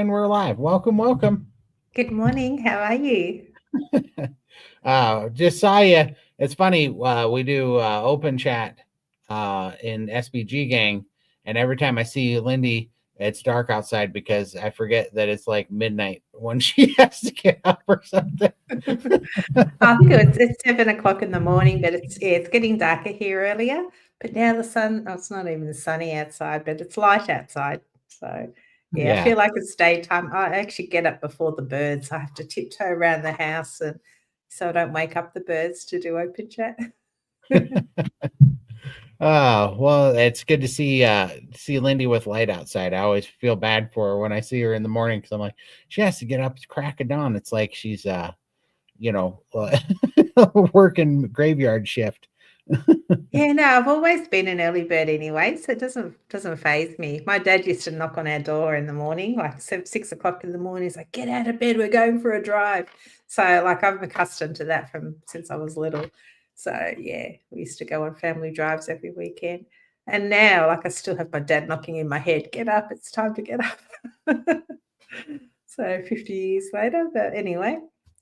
And we're live. Welcome. Good morning. How are you? Just saw you. It's funny. We do open chat in SBG gang, and every time I see Lindy, it's dark outside because I forget that it's like midnight when she has to get up or something. I think it's 7 o'clock in the morning, but it's getting darker here earlier. But now the sun, it's not even sunny outside, but it's light outside. So yeah, I Yeah. feel like it's daytime. I actually get up before the birds. I have to tiptoe around the house and so I don't wake up the birds to do open chat. Oh, well, it's good to see Lindy with light outside. I always feel bad for her when I see her in the morning because I'm like, she has to get up at crack of dawn. It's like she's you know, working graveyard shift. Yeah, no, I've always been an early bird anyway, so it doesn't phase me. My dad used to knock on our door in the morning, like 6 o'clock in the morning. He's like, "Get out of bed, we're going for a drive." So, like, I'm accustomed to that from since I was little. So, yeah, we used to go on family drives every weekend. And now, like, I still have my dad knocking in my head, "Get up, it's time to get up." So, 50 years later, but anyway,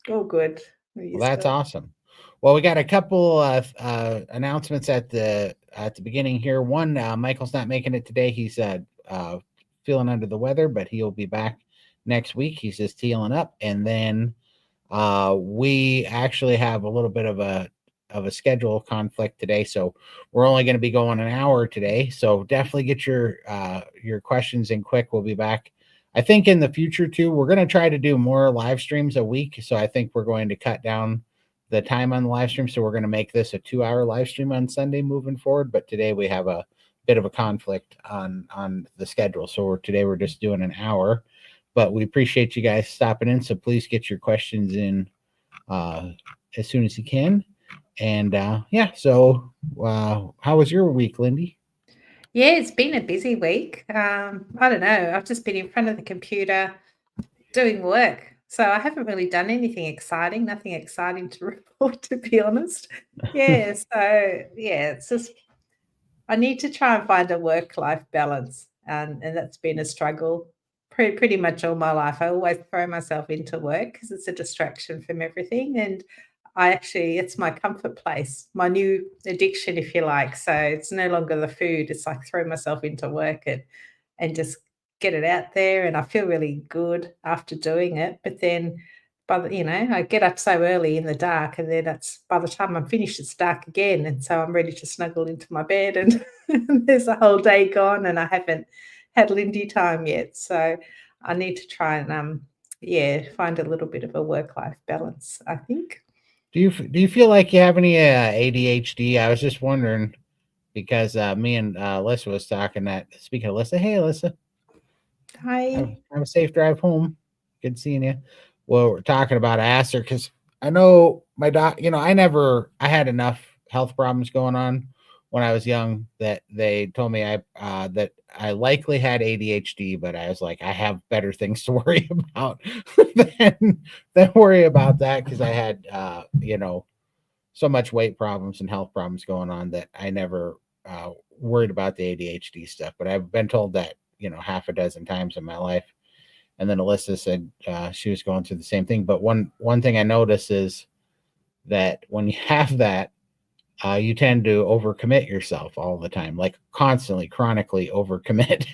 all good. We Well, used that's to. awesome. Well, we got a couple of announcements at the beginning here. One, Michael's not making it today. He's feeling under the weather, but he'll be back next week. He's just healing up, and then we actually have a little bit of a schedule conflict today, so we're only going to be going an hour today. So definitely get your questions in quick. We'll be back. I think in the future too, we're going to try to do more live streams a week. So I think we're going to cut down the time on the live stream. So we're going to make this a 2 hour live stream on Sunday moving forward. But today we have a bit of a conflict on the schedule. So today we're just doing an hour. But we appreciate you guys stopping in. So please get your questions in uh, as soon as you can. And yeah, so how was your week, Lindy? Yeah, it's been a busy week. I don't know. I've just been in front of the computer doing work. So I haven't really done anything exciting, nothing exciting to report, to be honest. Yeah, so yeah, it's just I need to try and find a work-life balance, and that's been a struggle pretty much all my life. I always throw myself into work because it's a distraction from everything, and it's my comfort place, my new addiction, if you like. So it's no longer the food. It's like throw myself into work and just get it out there, and I feel really good after doing it. But then I get up so early in the dark, and then it's by the time I'm finished, it's dark again, and so I'm ready to snuggle into my bed, and and there's a whole day gone, and I haven't had Lindy time yet. So I need to try and yeah, find a little bit of a work-life balance, I think. Do you feel like you have any ADHD? I was just wondering because me and Alyssa was talking that. Speaking of Alyssa, hey Alyssa, have, Hi. have a safe drive home. Good seeing you. Well, we're talking about I asked her because I know my doc. I had enough health problems going on when I was young that they told me that I likely had ADHD, but I was like, I have better things to worry about than worry about that because I had so much weight problems and health problems going on that I never worried about the ADHD stuff. But I've been told that half a dozen times in my life. And then Alyssa said she was going through the same thing. But one thing I notice is that when you have that, you tend to overcommit yourself all the time, like constantly, chronically overcommit.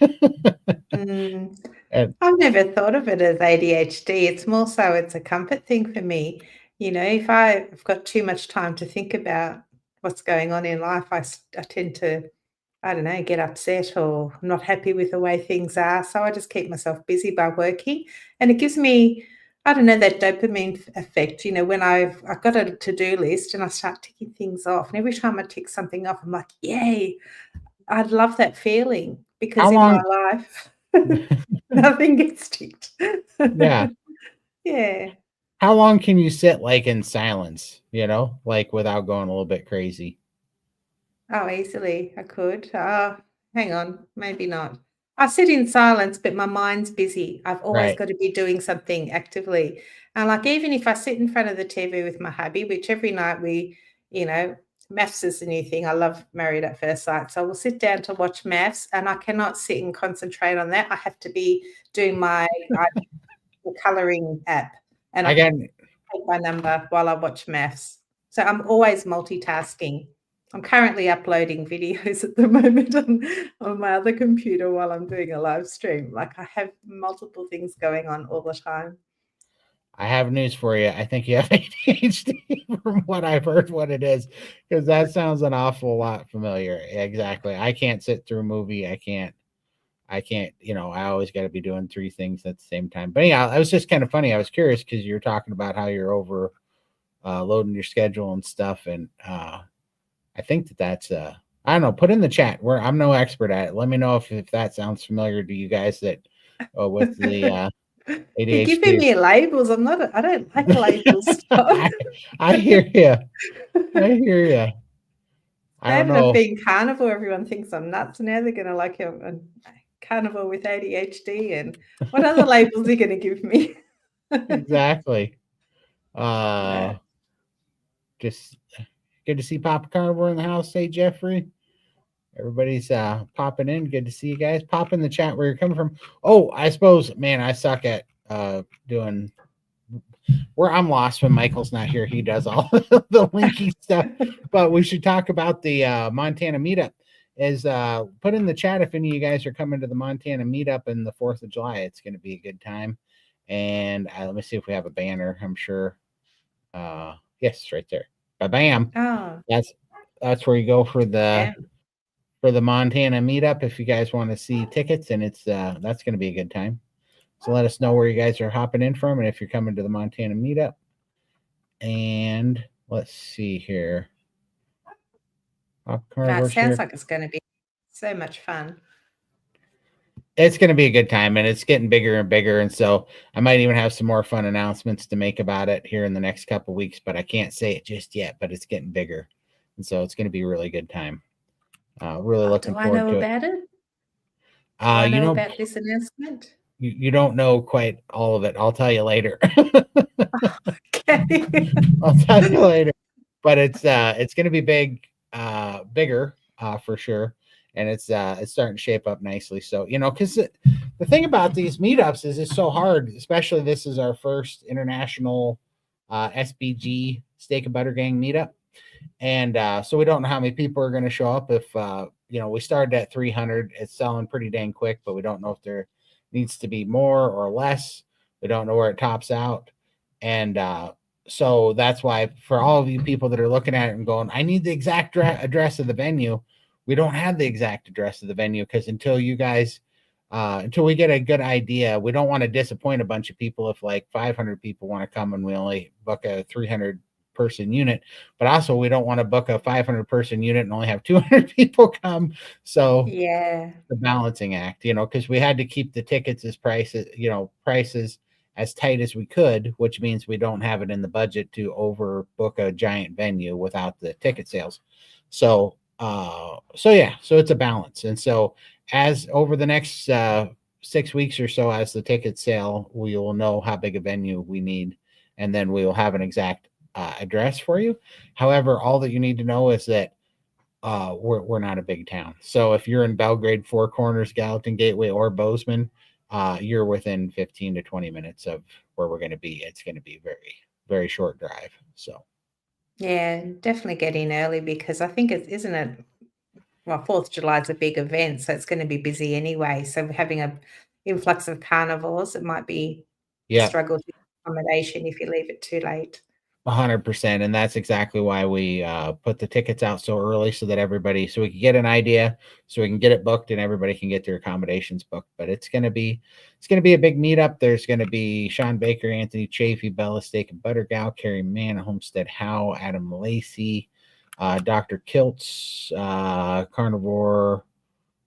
Mm. And I've never thought of it as ADHD. It's more so it's a comfort thing for me. If I've got too much time to think about what's going on in life, I tend to, I don't know, get upset or not happy with the way things are. So I just keep myself busy by working. And it gives me, I don't know, that dopamine effect. When I've got a to-do list and I start ticking things off. And every time I tick something off, I'm like, yay, I'd love that feeling because how in my long? life, nothing gets ticked. Yeah. Yeah. How long can you sit like in silence, like without going a little bit crazy? Oh, easily I could. Hang on, maybe not. I sit in silence, but my mind's busy. I've always Right. got to be doing something actively. And like even if I sit in front of the TV with my hubby, which every night we, you know, maths is the new thing. I love Married at First Sight. So we'll sit down to watch maths, and I cannot sit and concentrate on that. I have to be doing my colouring app, and I Again, take my number while I watch maths. So I'm always multitasking. I'm currently uploading videos at the moment on my other computer while I'm doing a live stream. Like, I have multiple things going on all the time. I have news for you. I think you have ADHD from what I've heard what it is, because that sounds an awful lot familiar. Exactly. I can't sit through a movie. I can't, I always got to be doing three things at the same time. But yeah, it was just kind of funny. I was curious because you're talking about how you're over loading your schedule and stuff. And I think that's, I don't know, put in the chat where I'm no expert at it. Let me know if that sounds familiar to you guys that with the ADHD. You're giving me labels. I don't like labels. I hear you. I hear you. I don't know. Being carnivore, everyone thinks I'm nuts. Now they're going to like a carnivore with ADHD. And what other labels are you going to give me? Exactly. Just good to see Papa Carnivore in the house. Say Jeffrey. Everybody's popping in. Good to see you guys. Pop in the chat where you're coming from. Oh, I suppose, man, I suck at doing where I'm lost when Michael's not here. He does all the linky stuff. But we should talk about the Montana meetup. Is put in the chat if any of you guys are coming to the Montana meetup in the 4th of July. It's going to be a good time. And let me see if we have a banner. I'm sure. Yes, right there. Bam. Oh, that's where you go for the Montana meetup if you guys want to see tickets, and it's that's going to be a good time. So let us know where you guys are hopping in from and if you're coming to the Montana meetup. And let's see here. That sounds like it's going to be so much fun. It's going to be a good time, and it's getting bigger and bigger. And so I might even have some more fun announcements to make about it here in the next couple of weeks, but I can't say it just yet, but it's getting bigger. And so it's going to be a really good time. Really looking forward to it. Do I know about it? Do I know about this announcement? You don't know quite all of it. I'll tell you later. Okay. I'll tell you later. But it's going to be bigger for sure, and it's starting to shape up nicely. So because the thing about these meetups is it's so hard. Especially this is our first international SBG Steak and Butter Gang meetup, and so we don't know how many people are going to show up. If we started at 300, it's selling pretty dang quick, but we don't know if there needs to be more or less. We don't know where it tops out, and so that's why for all of you people that are looking at it and going, I need the exact address of the venue. We don't have the exact address of the venue because until we get a good idea, we don't want to disappoint a bunch of people if like 500 people want to come and we only book a 300 person unit, but also we don't want to book a 500 person unit and only have 200 people come. So yeah, the balancing act, because we had to keep the tickets as prices as tight as we could, which means we don't have it in the budget to overbook a giant venue without the ticket sales. So it's a balance. And so as over the next 6 weeks or so, as the tickets sell, we will know how big a venue we need, and then we will have an exact address for you. However, all that you need to know is that we're not a big town. So if you're in Belgrade, Four Corners, Gallatin Gateway, or Bozeman, you're within 15 to 20 minutes of where we're going to be. It's going to be very, very short drive. So yeah, definitely get in early because I think isn't it? Well, 4th of July is a big event, so it's going to be busy anyway. So having an influx of carnivores, it might be a struggle to accommodation if you leave it too late. 100%. And that's exactly why we put the tickets out so early so that so we can get an idea, so we can get it booked and everybody can get their accommodations booked. But it's going to be a big meetup. There's going to be Sean Baker, Anthony Chafee, Bella Steak and Butter Gal, Carrie Mann, Homestead Howe, Adam Lacey, Dr. Kiltz, Carnivore.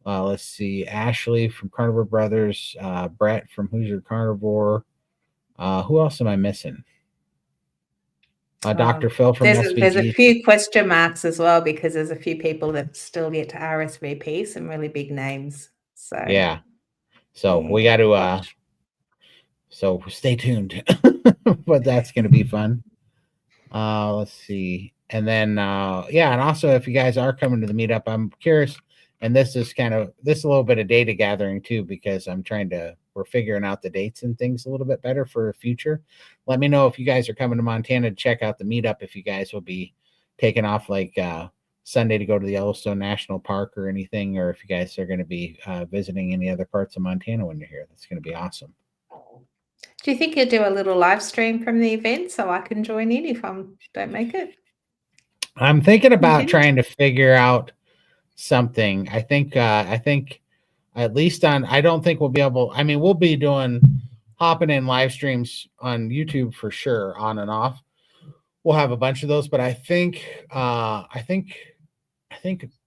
Let's see, Ashley from Carnivore Brothers, Brett from Hoosier Carnivore. Who else am I missing? Dr. Phil from SVG. There's a few question marks as well because there's a few people that still yet to RSVP, some really big names. So yeah, so we got to so stay tuned. But that's going to be fun. Let's see. And then, yeah, and also if you guys are coming to the meetup, I'm curious. And this is a little bit of data gathering too, because we're figuring out the dates and things a little bit better for the future. Let me know if you guys are coming to Montana to check out the meetup, if you guys will be taking off like Sunday to go to the Yellowstone National Park or anything, or if you guys are going to be visiting any other parts of Montana when you're here. That's going to be awesome. Do you think you'll do a little live stream from the event so I can join in if I don't make it? I'm thinking about Didn't? trying to figure out something. I think at least I don't think we'll be able, I mean, we'll be hopping in live streams on YouTube for sure, on and off. We'll have a bunch of those, but I think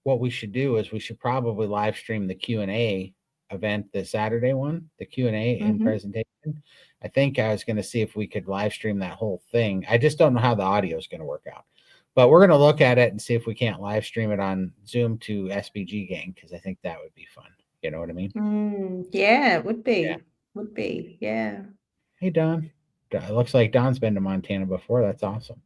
what we should do is we should probably live stream the Q&A event, the Saturday one, the Q&A and presentation. I think I was going to see if we could live stream that whole thing. I just don't know how the audio is going to work out, but we're going to look at it and see if we can't live stream it on Zoom to SBG Gang, because I think that would be fun. You know what I mean? Yeah, it would be. Yeah. Would be. Yeah. Hey, Don. It looks like Don's been to Montana before. That's awesome.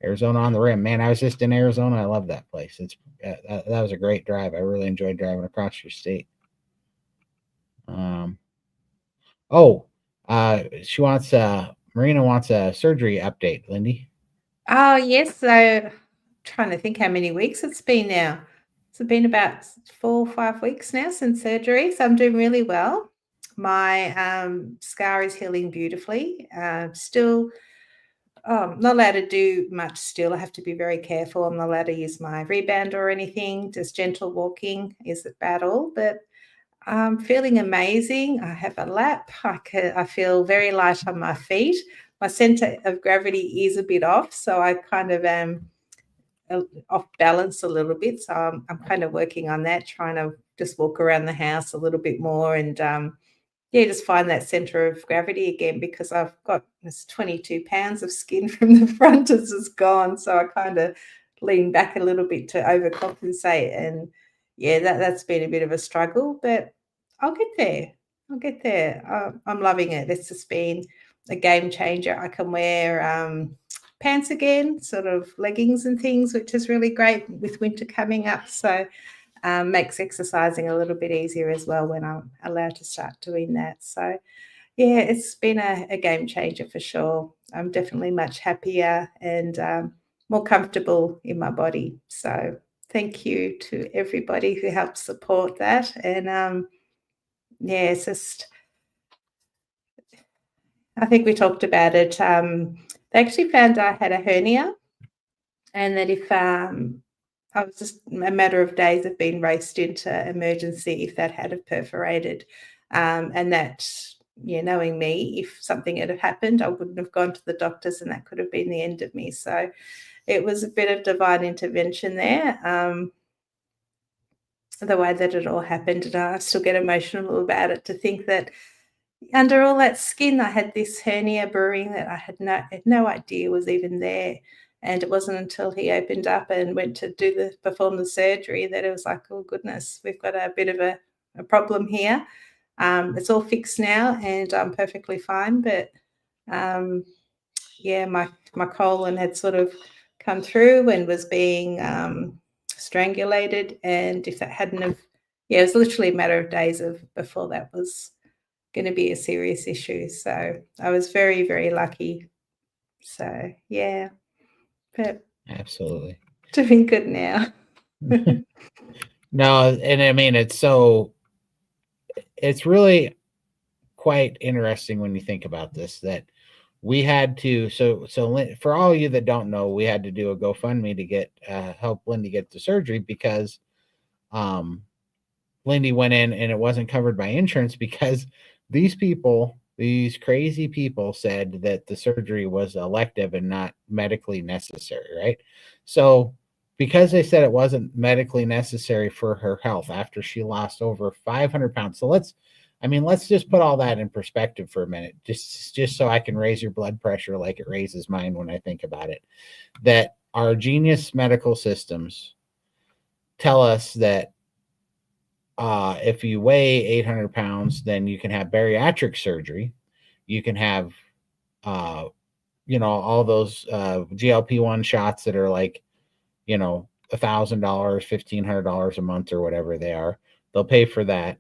Arizona on the Rim. Man, I was just in Arizona. I love that place. That was a great drive. I really enjoyed driving across your state. Marina wants a surgery update, Lindy. Oh, yes. So trying to think how many weeks it's been now. It's been about 4 or 5 weeks now since surgery. So I'm doing really well. My scar is healing beautifully. Still not allowed to do much still. I have to be very careful. I'm not allowed to use my reband or anything. Just gentle walking is about all. But I'm feeling amazing. I have a lap. I feel very light on my feet. My center of gravity is a bit off, so I kind of am off balance a little bit. So I'm kind of working on that, trying to just walk around the house a little bit more and just find that center of gravity again, because I've got this 22 pounds of skin from the front is just gone. So I kind of lean back a little bit to overcompensate. And yeah, that's been a bit of a struggle, but I'll get there. I'll get there. I'm loving it. It's just been a game changer. I can wear pants again, sort of leggings and things, which is really great with winter coming up. So makes exercising a little bit easier as well when I'm allowed to start doing that. So yeah, it's been a game changer for sure. I'm definitely much happier and more comfortable in my body. So thank you to everybody who helped support that. And yeah, it's just, I think we talked about it. They actually found I had a hernia, and that if I was just a matter of days of being raced into emergency if that had have perforated. And that, knowing me, if something had happened, I wouldn't have gone to the doctors, and that could have been the end of me. So it was a bit of divine intervention there, the way that it all happened. And I still get emotional about it, to think that under all that skin, I had this hernia brewing that I had no idea was even there. And it wasn't until he opened up and went to perform the surgery that it was like, oh goodness, we've got a bit of a problem here. It's all fixed now and I'm perfectly fine. But yeah, my colon had sort of come through and was being strangulated. And if that hadn't have, it was literally a matter of days before that was going to be a serious issue. So I was very, very lucky. So yeah, but absolutely doing good now. No, and I mean, it's really quite interesting when you think about this, that we had to, so for all of you that don't know, we had to do a GoFundMe to get help Lindy get the surgery, because Lindy went in and it wasn't covered by insurance, because these crazy people said that the surgery was elective and not medically necessary, right? So because they said it wasn't medically necessary for her health after she lost over 500 pounds. So let's just put all that in perspective for a minute, just so I can raise your blood pressure like it raises mine when I think about it. That our genius medical systems tell us that if you weigh 800 pounds, then you can have bariatric surgery. You can have all those GLP-1 shots that are like, $1,000, $1,500 a month or whatever they are. They'll pay for that.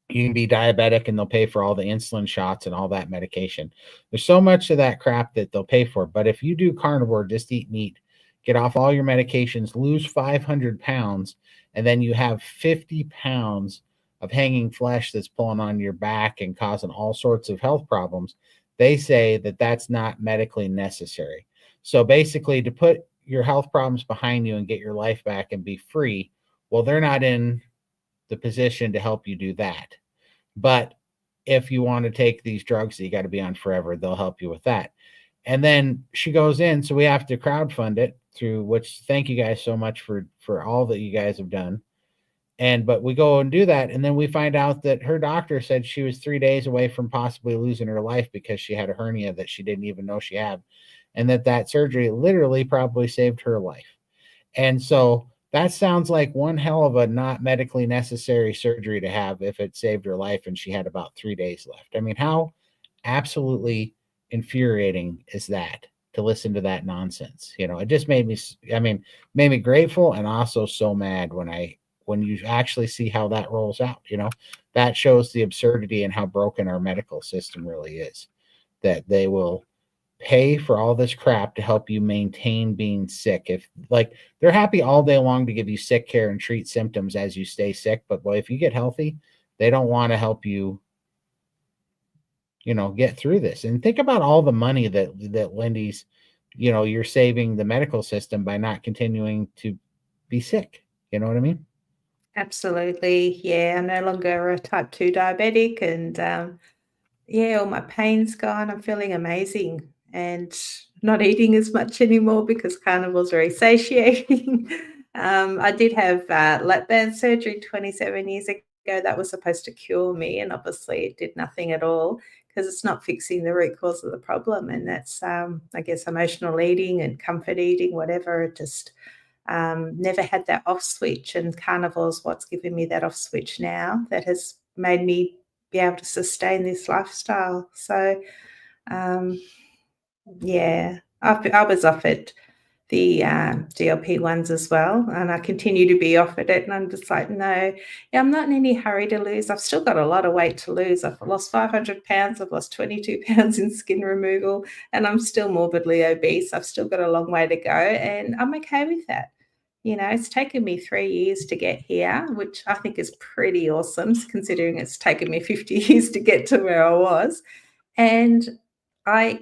You can be diabetic and they'll pay for all the insulin shots and all that medication. There's so much of that crap that they'll pay for. But if you do carnivore, just eat meat, get off all your medications, lose 500 pounds, and then you have 50 pounds of hanging flesh that's pulling on your back and causing all sorts of health problems, they say that that's not medically necessary. So basically, to put your health problems behind you and get your life back and be free, well, they're not in the position to help you do that. But if you want to take these drugs that you got to be on forever, they'll help you with that. And then she goes in, so we have to crowdfund it through, which thank you guys so much for all that you guys have done. But we go and do that, and then we find out that her doctor said she was 3 days away from possibly losing her life because she had a hernia that she didn't even know she had, and that surgery literally probably saved her life. And so that sounds like one hell of a not medically necessary surgery to have if it saved her life and she had about 3 days left. I mean, how absolutely infuriating is that to listen to that nonsense? It just made me grateful and also so mad when you actually see how that rolls out. That shows the absurdity and how broken our medical system really is, that they will pay for all this crap to help you maintain being sick. If like they're happy all day long to give you sick care and treat symptoms as you stay sick, but boy, if you get healthy, they don't want to help you, get through this. And think about all the money that Lindy's, you're saving the medical system by not continuing to be sick. You know what I mean? Absolutely. Yeah, I'm no longer a type 2 diabetic and yeah, all my pain's gone. I'm feeling amazing and not eating as much anymore because carnivore's very satiating. I did have lap band surgery 27 years ago. That was supposed to cure me, and obviously it did nothing at all because it's not fixing the root cause of the problem. And that's, I guess, emotional eating and comfort eating, whatever. It just never had that off switch, and carnivore's what's given me that off switch now that has made me be able to sustain this lifestyle. So, um, yeah, I was offered the GLP ones as well, and I continue to be offered it. And I'm just like, no, yeah, I'm not in any hurry to lose. I've still got a lot of weight to lose. I've lost 500 pounds. I've lost 22 pounds in skin removal, and I'm still morbidly obese. I've still got a long way to go, and I'm okay with that. It's taken me 3 years to get here, which I think is pretty awesome considering it's taken me 50 years to get to where I was. And I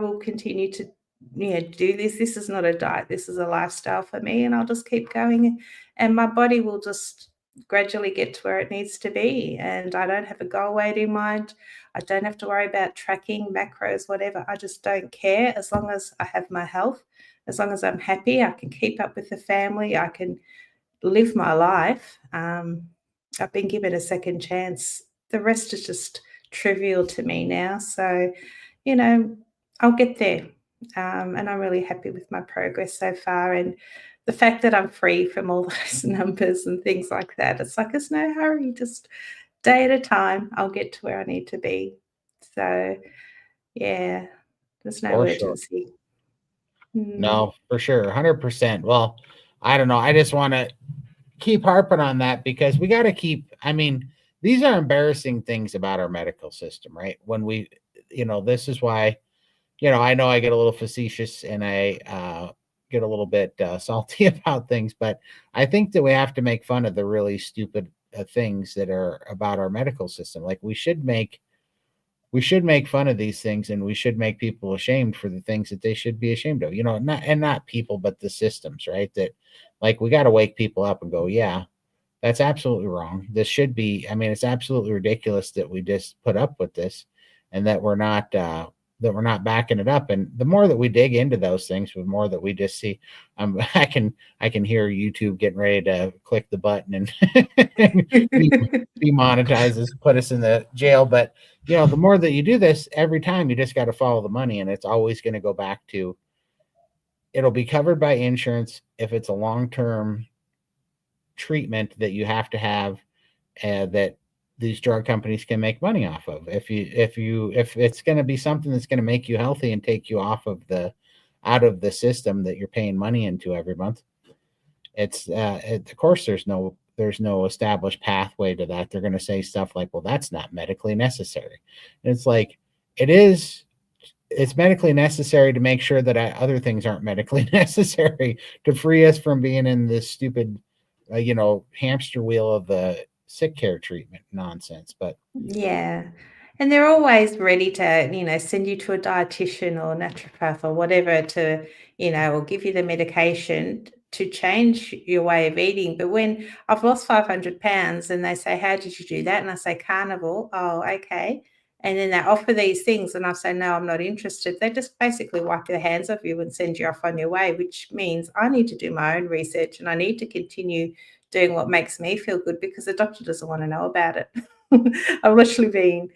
will continue to, do this. This is not a diet. This is a lifestyle for me, and I'll just keep going, and my body will just gradually get to where it needs to be. And I don't have a goal weight in mind. I don't have to worry about tracking macros, whatever. I just don't care as long as I have my health. As long as I'm happy, I can keep up with the family. I can live my life. I've been given a second chance. The rest is just trivial to me now. So, I'll get there. And I'm really happy with my progress so far. And the fact that I'm free from all those numbers and things like that, it's like there's no hurry, just day at a time, I'll get to where I need to be. So, yeah, there's no For sure. urgency. No, for sure. 100%. Well, I don't know. I just want to keep harping on that because we got to keep, these are embarrassing things about our medical system, right? When this is why, I know I get a little facetious and I get a little bit salty about things, but I think that we have to make fun of the really stupid things that are about our medical system. Like we should make fun of these things, and we should make people ashamed for the things that they should be ashamed of, not people, but the systems, right? That like, we got to wake people up and go, yeah, that's absolutely wrong. This should be, it's absolutely ridiculous that we just put up with this and that we're not backing it up. And the more that we dig into those things, the more that we just see, I can hear YouTube getting ready to click the button and demonetize us, put us in the jail. But the more that you do this, every time you just got to follow the money, and it's always going to go back to, it'll be covered by insurance if it's a long-term treatment that you have to have, that these drug companies can make money off of. If it's going to be something that's going to make you healthy and take you out of the system that you're paying money into every month, of course there's no established pathway to that. They're going to say stuff like, well, that's not medically necessary. And it's like, it's medically necessary to make sure that other things aren't medically necessary to free us from being in this stupid hamster wheel of the sick care treatment nonsense. But Yeah. And they're always ready to, send you to a dietitian or naturopath or whatever or give you the medication to change your way of eating. But when I've lost 500 pounds and they say, how did you do that? And I say, carnivore. Oh, okay. And then they offer these things and I say, no, I'm not interested. They just basically wipe their hands off you and send you off on your way, which means I need to do my own research and I need to continue doing what makes me feel good because the doctor doesn't want to know about it. I've literally been,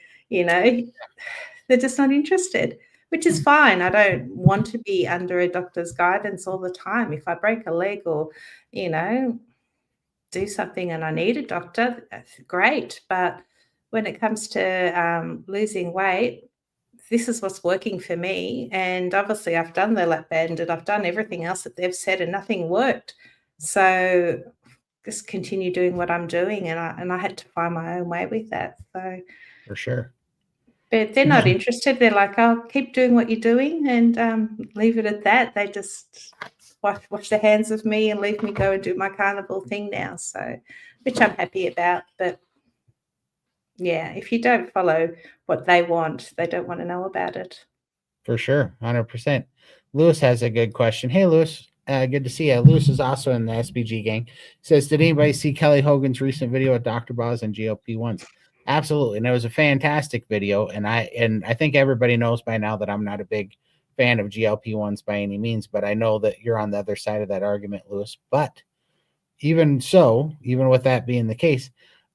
they're just not interested, which is fine. I don't want to be under a doctor's guidance all the time. If I break a leg or, do something and I need a doctor, that's great. But when it comes to losing weight, this is what's working for me. And obviously I've done the lap band and I've done everything else that they've said and nothing worked. So just continue doing what I'm doing. And I had to find my own way with that. So for sure. But they're not interested. They're like, "Oh, keep doing what you're doing and leave it at that." They just wash their hands of me and leave me go and do my carnival thing now. So, which I'm happy about. But yeah, if you don't follow what they want, they don't want to know about it. For sure, 100%. Lewis has a good question. Hey, Lewis, good to see you. Lewis is also in the SBG gang. Says, did anybody see Kelly Hogan's recent video with Dr. Boz and GLP-1s? Absolutely, and it was a fantastic video. And I think everybody knows by now that I'm not a big fan of GLP-1s by any means, but I know that you're on the other side of that argument, Lewis. But even so, even with that being the case,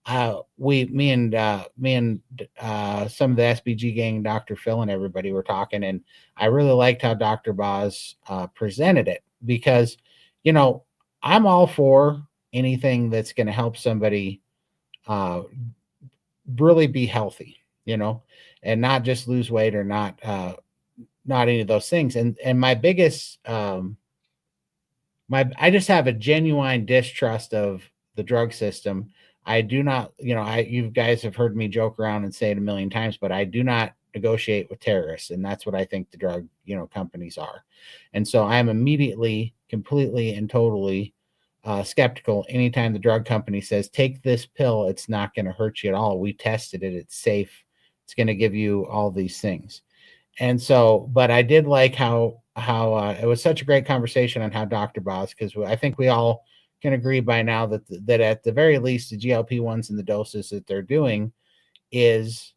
me and some of the SBG gang, Dr. Phil and everybody were talking, and I really liked how Dr. Boz presented it because, I'm all for anything that's going to help somebody really be healthy, and not just lose weight or not any of those things. And my biggest I just have a genuine distrust of the drug system. I do not, you guys have heard me joke around and say it a million times, but I do not negotiate with terrorists. And that's what I think the drug, companies are. And so I am immediately, completely and totally skeptical anytime the drug company says, take this pill. It's not going to hurt you at all. We tested it. It's safe. It's going to give you all these things. And so, but I did like how it was such a great conversation on how Dr. Boz, because I think we all can agree by now that at the very least, the GLP-1s and the doses that they're doing is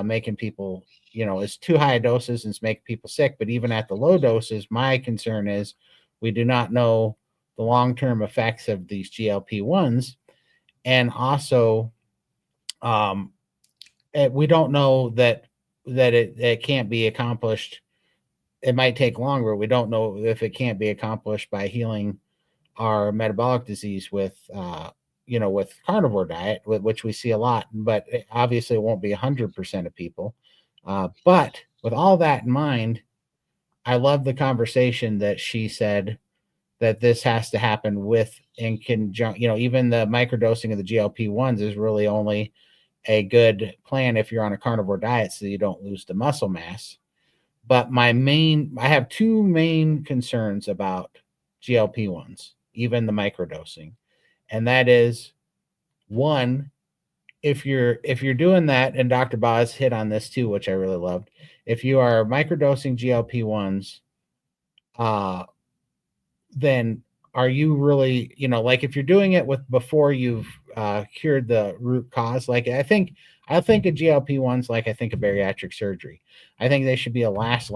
making people, it's too high doses and it's making people sick. But even at the low doses, my concern is we do not know the long-term effects of these GLP-1s. And also, we don't know that it can't be accomplished. It might take longer. We don't know if it can't be accomplished by healing our metabolic disease with carnivore diet, which we see a lot, but obviously it won't be 100% of people. But with all that in mind, I love the conversation that she said that this has to happen in conjunction. Even the microdosing of the GLP-1s is really only a good plan if you're on a carnivore diet so you don't lose the muscle mass. But I have two main concerns about GLP-1s, even the microdosing. And that is, one, if you're doing that, and Dr. Boz hit on this too, which I really loved, if you are microdosing GLP-1s, then are you really, like if you're doing it before you've cured the root cause, like I think of GLP-1s like I think of bariatric surgery. I think they should be a last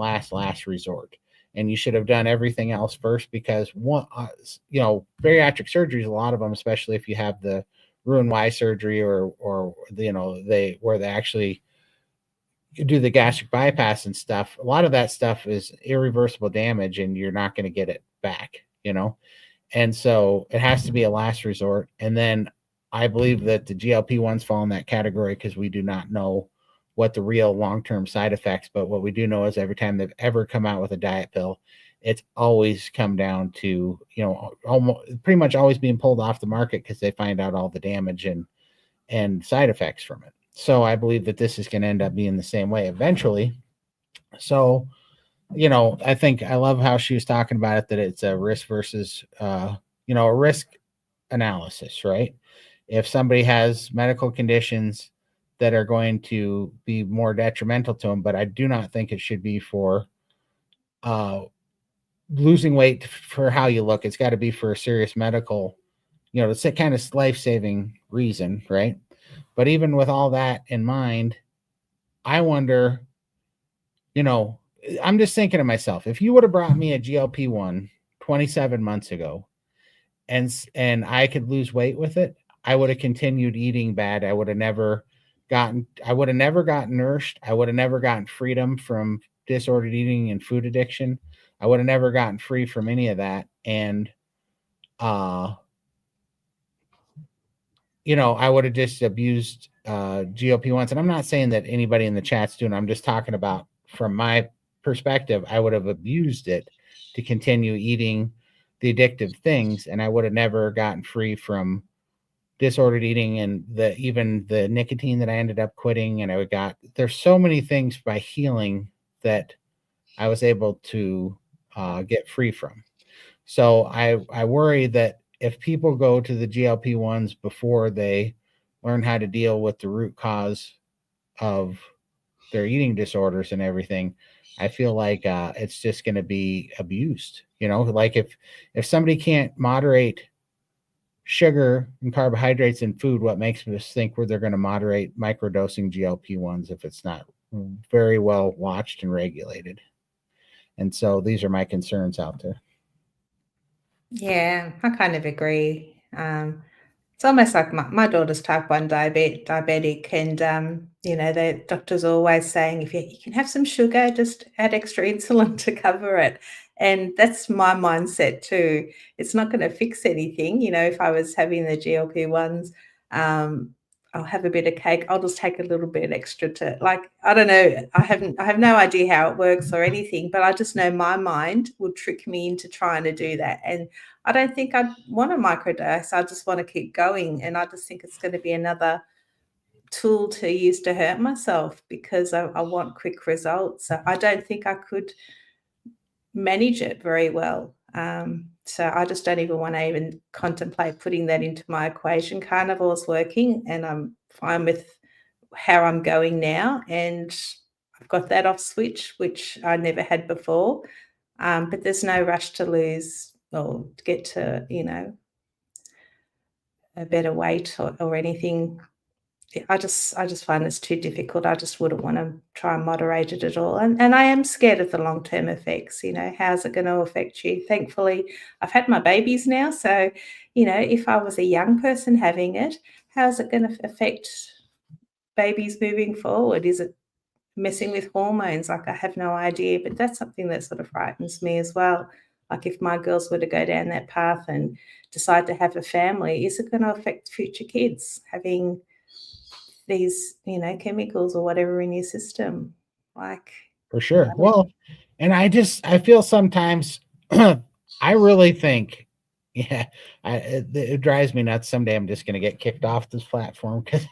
resort, and you should have done everything else first, because bariatric surgeries, a lot of them, especially if you have the Roux-en-Y surgery or where they actually do the gastric bypass and stuff, a lot of that stuff is irreversible damage and you're not going to get it back, and so it has to be a last resort. And then I believe that the GLP-1s fall in that category because we do not know what the real long-term side effects, but what we do know is every time they've ever come out with a diet pill, it's always come down to, almost pretty much always being pulled off the market because they find out all the damage and side effects from it. So I believe that this is going to end up being the same way eventually. So, I think I love how she was talking about it, that it's a risk versus, a risk analysis, right? If somebody has medical conditions that are going to be more detrimental to them, but I do not think it should be for losing weight for how you look. It's got to be for a serious medical, it's a kind of life-saving reason, right? But even with all that in mind, I wonder, I'm just thinking to myself, if you would have brought me a GLP-1 27 months ago and I could lose weight with it, I would have continued eating bad. I would have never gotten nourished. I would have never gotten freedom from disordered eating and food addiction. I would have never gotten free from any of that. And I would have just abused GLP-1s. And I'm not saying that anybody in the chat's doing, I'm just talking about from my perspective, I would have abused it to continue eating the addictive things, and I would have never gotten free from disordered eating and even the nicotine that I ended up quitting. And there's so many things by healing that I was able to get free from. So I worry that if people go to the GLP-1s before they learn how to deal with the root cause of their eating disorders and everything, I feel like it's just going to be abused. Like if somebody can't moderate sugar and carbohydrates in food, what makes us think they're going to moderate microdosing GLP-1s if it's not very well watched and regulated? And so these are my concerns out there. Yeah, I kind of agree. It's almost like my daughter's type 1 diabetic, and the doctor's always saying, if you can have some sugar, just add extra insulin to cover it. And that's my mindset too. It's not going to fix anything. If I was having the GLP-1s, I'll have a bit of cake. I'll just take a little bit extra to, like, I don't know. I have no idea how it works or anything, but I just know my mind will trick me into trying to do that. And I don't think I want a microdose. I just want to keep going. And I just think it's going to be another tool to use to hurt myself because I want quick results. So I don't think I could manage it very well. So I just don't even want to even contemplate putting that into my equation. Carnivore's working and I'm fine with how I'm going now. And I've got that off switch, which I never had before. But there's no rush to lose or to get to, a better weight or anything. I just find it's too difficult. I just wouldn't want to try and moderate it at all. And I am scared of the long-term effects. How's it going to affect you? Thankfully, I've had my babies now. So, if I was a young person having it, how's it going to affect babies moving forward? Is it messing with hormones? Like, I have no idea, but that's something that sort of frightens me as well. Like, if my girls were to go down that path and decide to have a family, is it going to affect future kids having these, chemicals or whatever in your system? Like, For sure. Well, and I feel sometimes I really think, yeah, it drives me nuts. Someday I'm just going to get kicked off this platform because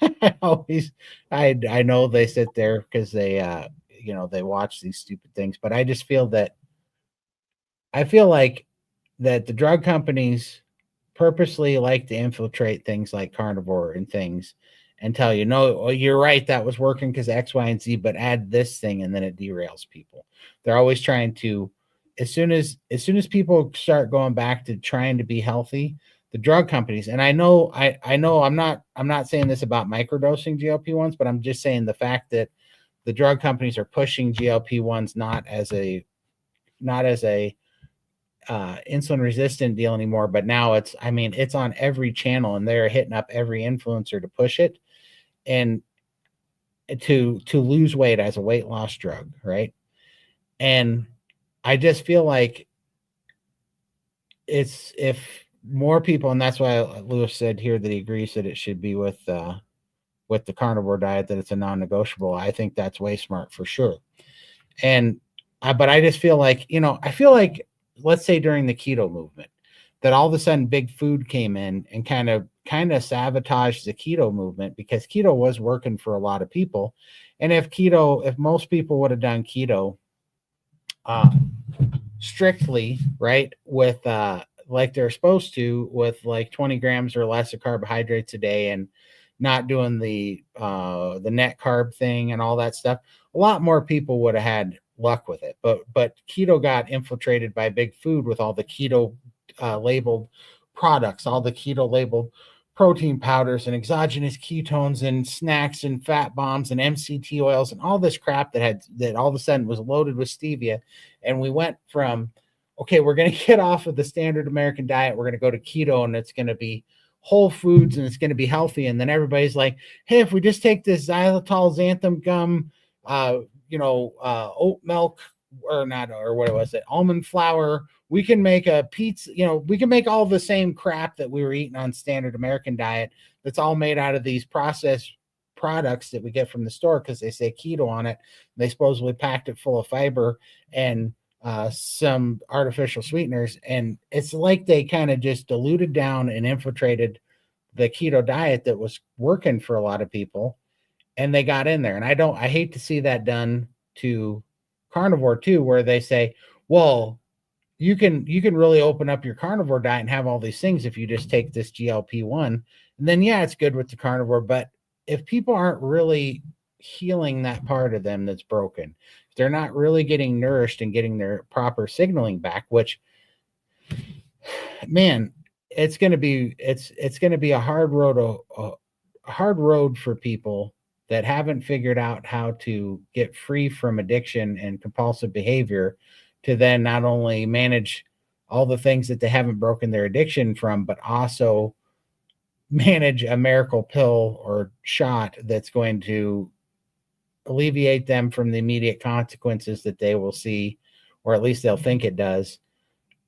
I know they sit there because they, they watch these stupid things, but I just feel that I feel like that the drug companies purposely like to infiltrate things like Carnivore and things and tell you, no, you're right, that was working because X, Y, and Z, but add this thing and then it derails people. They're always trying to, as soon as people start going back to trying to be healthy, the drug companies, and I know I'm not saying this about microdosing GLP-1s, but I'm just saying the fact that the drug companies are pushing GLP-1s not as a insulin resistant deal anymore, but now it's on every channel and they're hitting up every influencer to push it and to lose weight as a weight loss drug, right? And I just feel like it's more people, and that's why Lewis said here that he agrees that it should be with the carnivore diet, that it's a non-negotiable. I think that's way smart for sure. And but I just feel like, I feel like, let's say during the keto movement, that all of a sudden big food came in and kind of sabotaged the keto movement, because keto was working for a lot of people. And if most people would have done keto uh, strictly, right, with like they're supposed to, with like 20 grams or less of carbohydrates a day, and not doing the net carb thing and all that stuff, a lot more people would have had luck with it. But keto got infiltrated by big food with all the keto labeled products, all the keto labeled protein powders and exogenous ketones and snacks and fat bombs and MCT oils and all this crap that all of a sudden was loaded with stevia. And we went from, okay, we're going to get off of the standard American diet, we're going to go to keto, and it's going to be whole foods and it's going to be healthy. And then everybody's like, hey, if we just take this xylitol xanthan gum, oat milk, or not, or what was it, almond flour, we can make a pizza, we can make all the same crap that we were eating on standard American diet, that's all made out of these processed products that we get from the store, because they say keto on it. They supposedly packed it full of fiber and some artificial sweeteners. And it's like they kind of just diluted down and infiltrated the keto diet that was working for a lot of people, and they got in there. And I hate to see that done to carnivore too, where they say, well, you can really open up your carnivore diet and have all these things if you just take this GLP-1. And then, yeah, it's good with the carnivore. But if people aren't really healing that part of them that's broken, if they're not really getting nourished and getting their proper signaling back, which, man, it's going to be a hard road for people that haven't figured out how to get free from addiction and compulsive behavior, to then not only manage all the things that they haven't broken their addiction from, but also manage a miracle pill or shot that's going to alleviate them from the immediate consequences that they will see, or at least they'll think it does,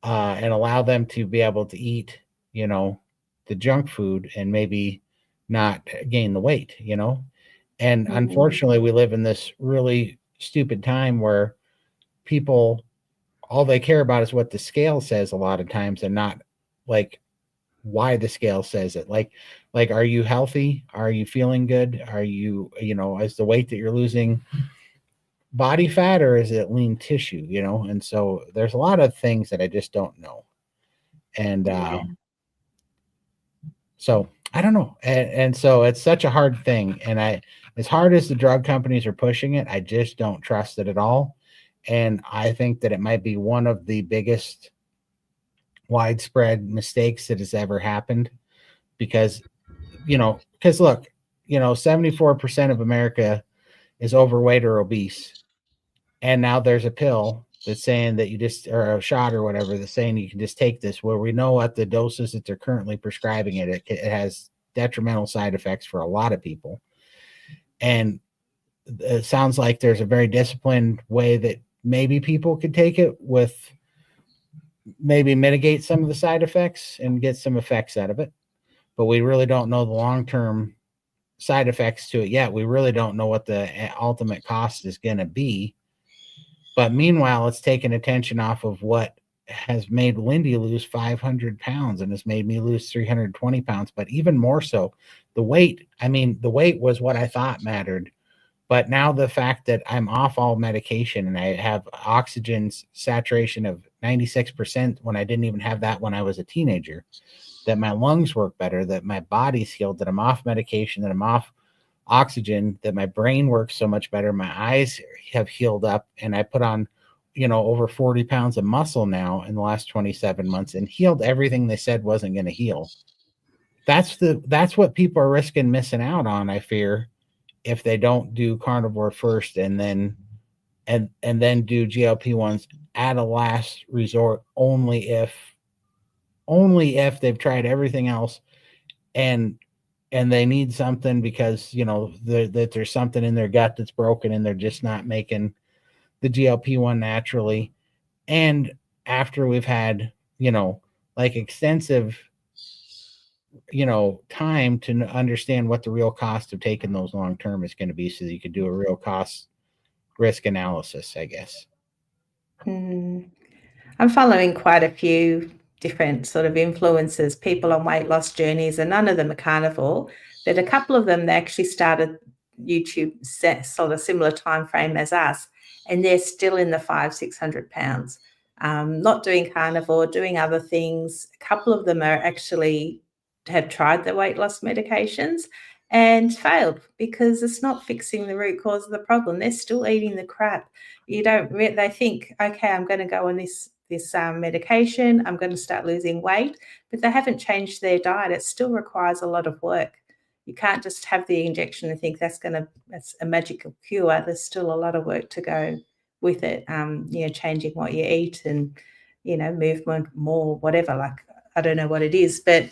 and allow them to be able to eat, the junk food, and maybe not gain the weight, And unfortunately, we live in this really stupid time where people, all they care about is what the scale says a lot of times, and not like why the scale says it. Like, are you healthy? Are you feeling good? Are you, is the weight that you're losing body fat, or is it lean tissue? And so there's a lot of things that I just don't know. And so I don't know. And so it's such a hard thing. And as hard as the drug companies are pushing it, I just don't trust it at all. And I think that it might be one of the biggest widespread mistakes that has ever happened, because look, 74% of America is overweight or obese. And now there's a pill that's saying that you just, or a shot or whatever, that's saying you can just take this, where we know at the doses that they're currently prescribing it has detrimental side effects for a lot of people. And it sounds like there's a very disciplined way that maybe people could take it, with maybe mitigate some of the side effects and get some effects out of it. But we really don't know the long-term side effects to it yet. We really don't know what the ultimate cost is going to be. But meanwhile, it's taken attention off of what has made Lindy lose 500 pounds and has made me lose 320 pounds. But even more so, the weight. I mean, the weight was what I thought mattered. But now the fact that I'm off all medication and I have oxygen saturation of 96% when I didn't even have that when I was a teenager, that my lungs work better, that my body's healed, that I'm off medication, that I'm off oxygen, that my brain works so much better, my eyes have healed up, and I put on, over 40 pounds of muscle now in the last 27 months, and healed everything they said wasn't going to heal. That's what people are risking missing out on, I fear, if they don't do carnivore first and then do GLP-1s at a last resort, only if they've tried everything else and they need something because that there's something in their gut that's broken and they're just not making the GLP-1 naturally. And after we've had like extensive, time to understand what the real cost of taking those long term is going to be, so that you could do a real cost risk analysis, I guess. Mm. I'm following quite a few different sort of influencers, people on weight loss journeys, and none of them are carnivore. But a couple of them, they actually started YouTube set sort of similar time frame as us, and they're still in the 500-600 pounds. Not doing carnivore, doing other things. A couple of them are actually have tried the weight loss medications and failed because it's not fixing the root cause of the problem. They're still eating the crap. They think, okay, I'm going to go on this medication, I'm going to start losing weight, but they haven't changed their diet. It still requires a lot of work. You can't just have the injection and think that's a magical cure. There's still a lot of work to go with it. Changing what you eat and movement more, whatever. Like, I don't know what it is, but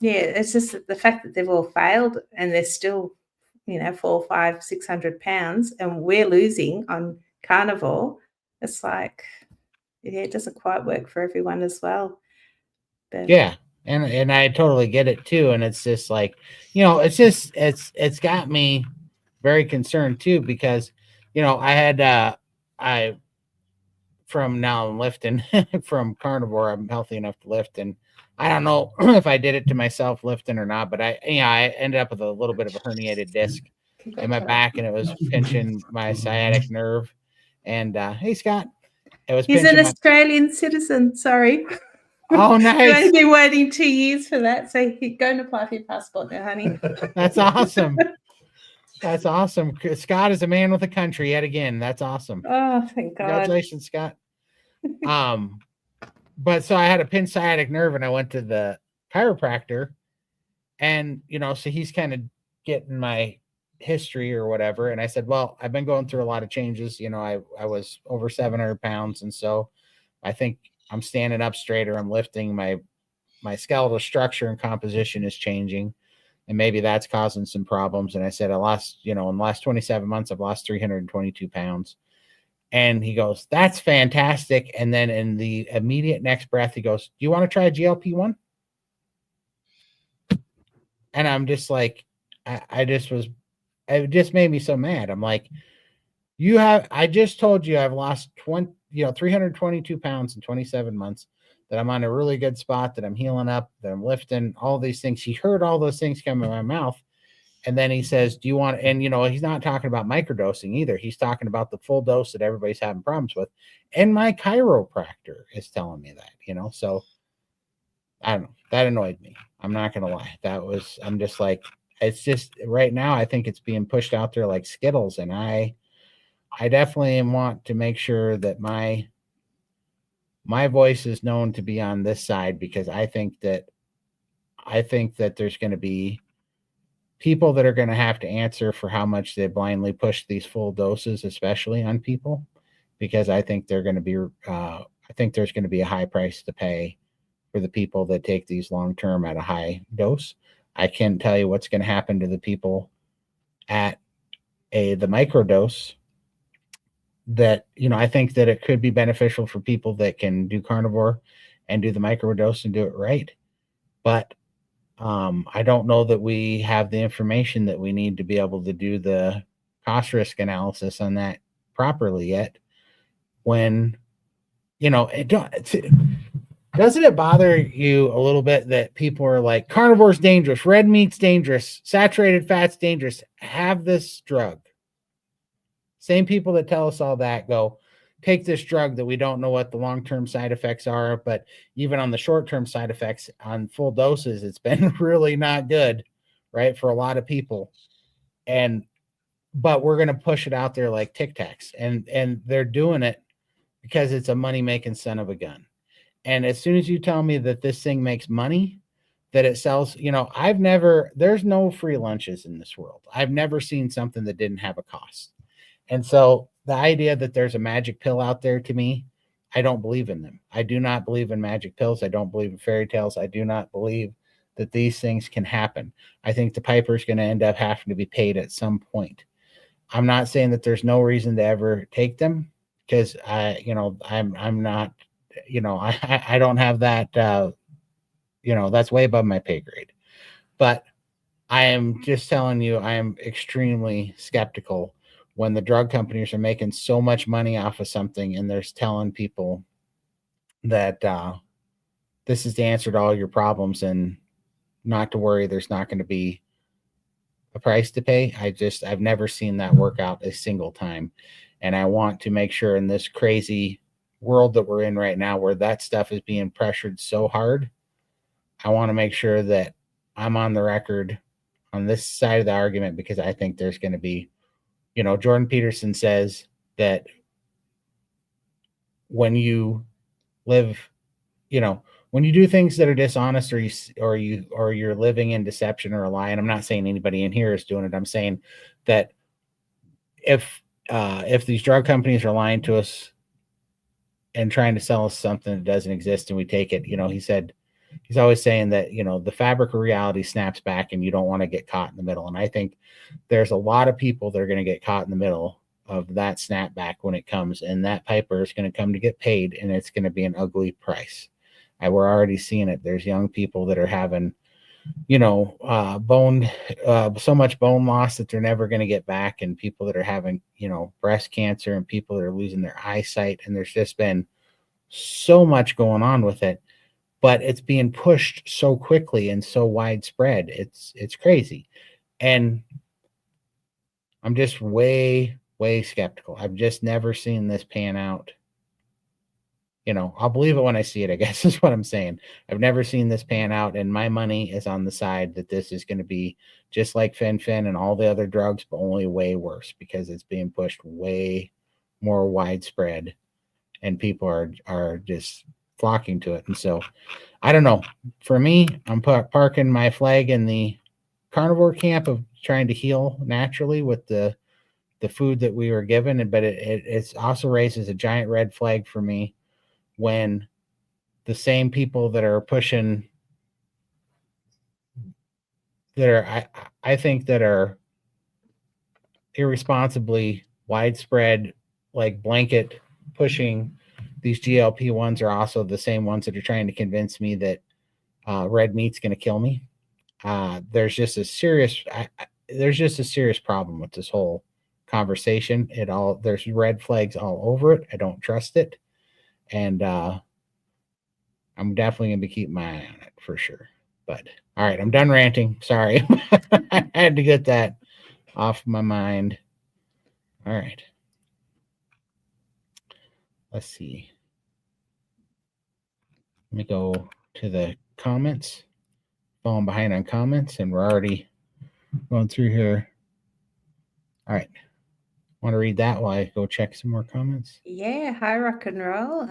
it's just the fact that they've all failed and they're still 400, 500, 600 pounds, and we're losing on carnivore. It's like, it doesn't quite work for everyone as well. But yeah, and I totally get it too. And it's just like, it's got me very concerned too, because I had from now I'm lifting from carnivore, I'm healthy enough to lift, and I don't know if I did it to myself lifting or not, but I ended up with a little bit of a herniated disc in my back, and it was pinching my sciatic nerve. And hey, Scott, he's an Australian citizen. Sorry. Oh, nice. You've only been waiting 2 years for that, so go and apply for your passport now, honey. That's awesome. That's awesome. Scott is a man with a country yet again. That's awesome. Oh, thank God. Congratulations, Scott. But so I had a pinched sciatic nerve, and I went to the chiropractor, and so he's kind of getting my history or whatever. And I said, well, I've been going through a lot of changes. I was over 700 pounds, and so I think I'm standing up straighter. I'm lifting, my skeletal structure and composition is changing, and maybe that's causing some problems. And I said, I lost, in the last 27 months, I've lost 322 pounds. And he goes, that's fantastic. And then in the immediate next breath, he goes, do you want to try a GLP-1? And I'm just like, it just made me so mad. I'm like, I just told you I've lost 322 pounds in 27 months, that I'm on a really good spot, that I'm healing up, that I'm lifting, all these things. He heard all those things come in my mouth. And then he says, do you want, and he's not talking about microdosing either. He's talking about the full dose that everybody's having problems with. And my chiropractor is telling me that, so I don't know. That annoyed me. I'm not going to lie. I'm just like, it's just right now, I think it's being pushed out there like Skittles. And I definitely want to make sure that my voice is known to be on this side, because I think that there's going to be people that are going to have to answer for how much they blindly push these full doses, especially on people, because I think there's going to be a high price to pay for the people that take these long term at a high dose. I can't tell you what's going to happen to the people at the microdose. That I think that it could be beneficial for people that can do carnivore and do the microdose and do it right, but I don't know that we have the information that we need to be able to do the cost risk analysis on that properly yet. When doesn't it bother you a little bit that people are like, carnivore's dangerous, red meat's dangerous, saturated fat's dangerous, have this drug? Same people that tell us all that go, take this drug that we don't know what the long-term side effects are, but even on the short-term side effects on full doses, it's been really not good, right, for a lot of people. But we're going to push it out there like Tic Tacs, and they're doing it because it's a money-making son of a gun. And as soon as you tell me that this thing makes money, that it sells, there's no free lunches in this world. I've never seen something that didn't have a cost. And so the idea that there's a magic pill out there, to me, I don't believe in them. I do not believe in magic pills. I don't believe in fairy tales. I do not believe that these things can happen. I think the piper's going to end up having to be paid at some point. I'm not saying that there's no reason to ever take them, because I'm not I don't have that. That's way above my pay grade. But I am just telling you, I am extremely skeptical when the drug companies are making so much money off of something and they're telling people that this is the answer to all your problems and not to worry, there's not going to be a price to pay. I've never seen that work out a single time. And I want to make sure in this crazy world that we're in right now where that stuff is being pressured so hard, I want to make sure that I'm on the record on this side of the argument because I think there's going to be, Jordan Peterson says that when you live, when you do things that are dishonest or you're living in deception or a lie, and I'm not saying anybody in here is doing it. I'm saying that if these drug companies are lying to us and trying to sell us something that doesn't exist and we take it, he said, he's always saying that, the fabric of reality snaps back and you don't want to get caught in the middle. And I think there's a lot of people that are going to get caught in the middle of that snapback when it comes, and that piper is going to come to get paid, and it's going to be an ugly price. We're already seeing it. There's young people that are having, so much bone loss that they're never going to get back, and people that are having, breast cancer, and people that are losing their eyesight. And there's just been so much going on with it, but it's being pushed so quickly and so widespread. It's crazy. And I'm just way skeptical. I've just never seen this pan out. I'll believe it when I see it, I guess is what I'm saying. I've never seen this pan out, and my money is on the side that this is going to be just like fen and all the other drugs, but only way worse because it's being pushed way more widespread, and people are just flocking to it. And so, I don't know. For me, I'm parking my flag in the carnivore camp of trying to heal naturally with the food that we were given, but it also raises a giant red flag for me when the same people that are pushing I think that are irresponsibly widespread, like blanket pushing these GLP-1s are also the same ones that are trying to convince me that red meat's going to kill me. There's just a serious problem with this whole conversation. There's red flags all over it. I don't trust it. And I'm definitely going to be keeping my eye on it for sure. But all right, I'm done ranting. Sorry. I had to get that off my mind. All right. Let's see. Let me go to the comments. Falling behind on comments, and we're already going through here. All right. Want to read that while I go check some more comments? Yeah, hi, rock and roll.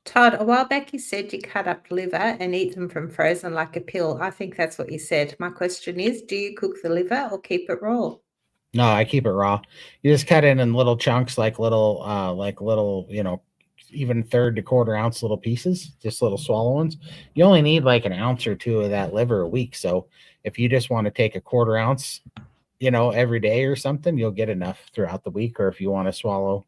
Todd, a while back you said you cut up liver and eat them from frozen like a pill. I think that's what you said. My question is, do you cook the liver or keep it raw? No, I keep it raw. You just cut it in little chunks, like little, even third to quarter ounce little pieces, just little swallow ones. You only need like an ounce or two of that liver a week. So if you just want to take a quarter ounce, every day or something, you'll get enough throughout the week. Or if you want to swallow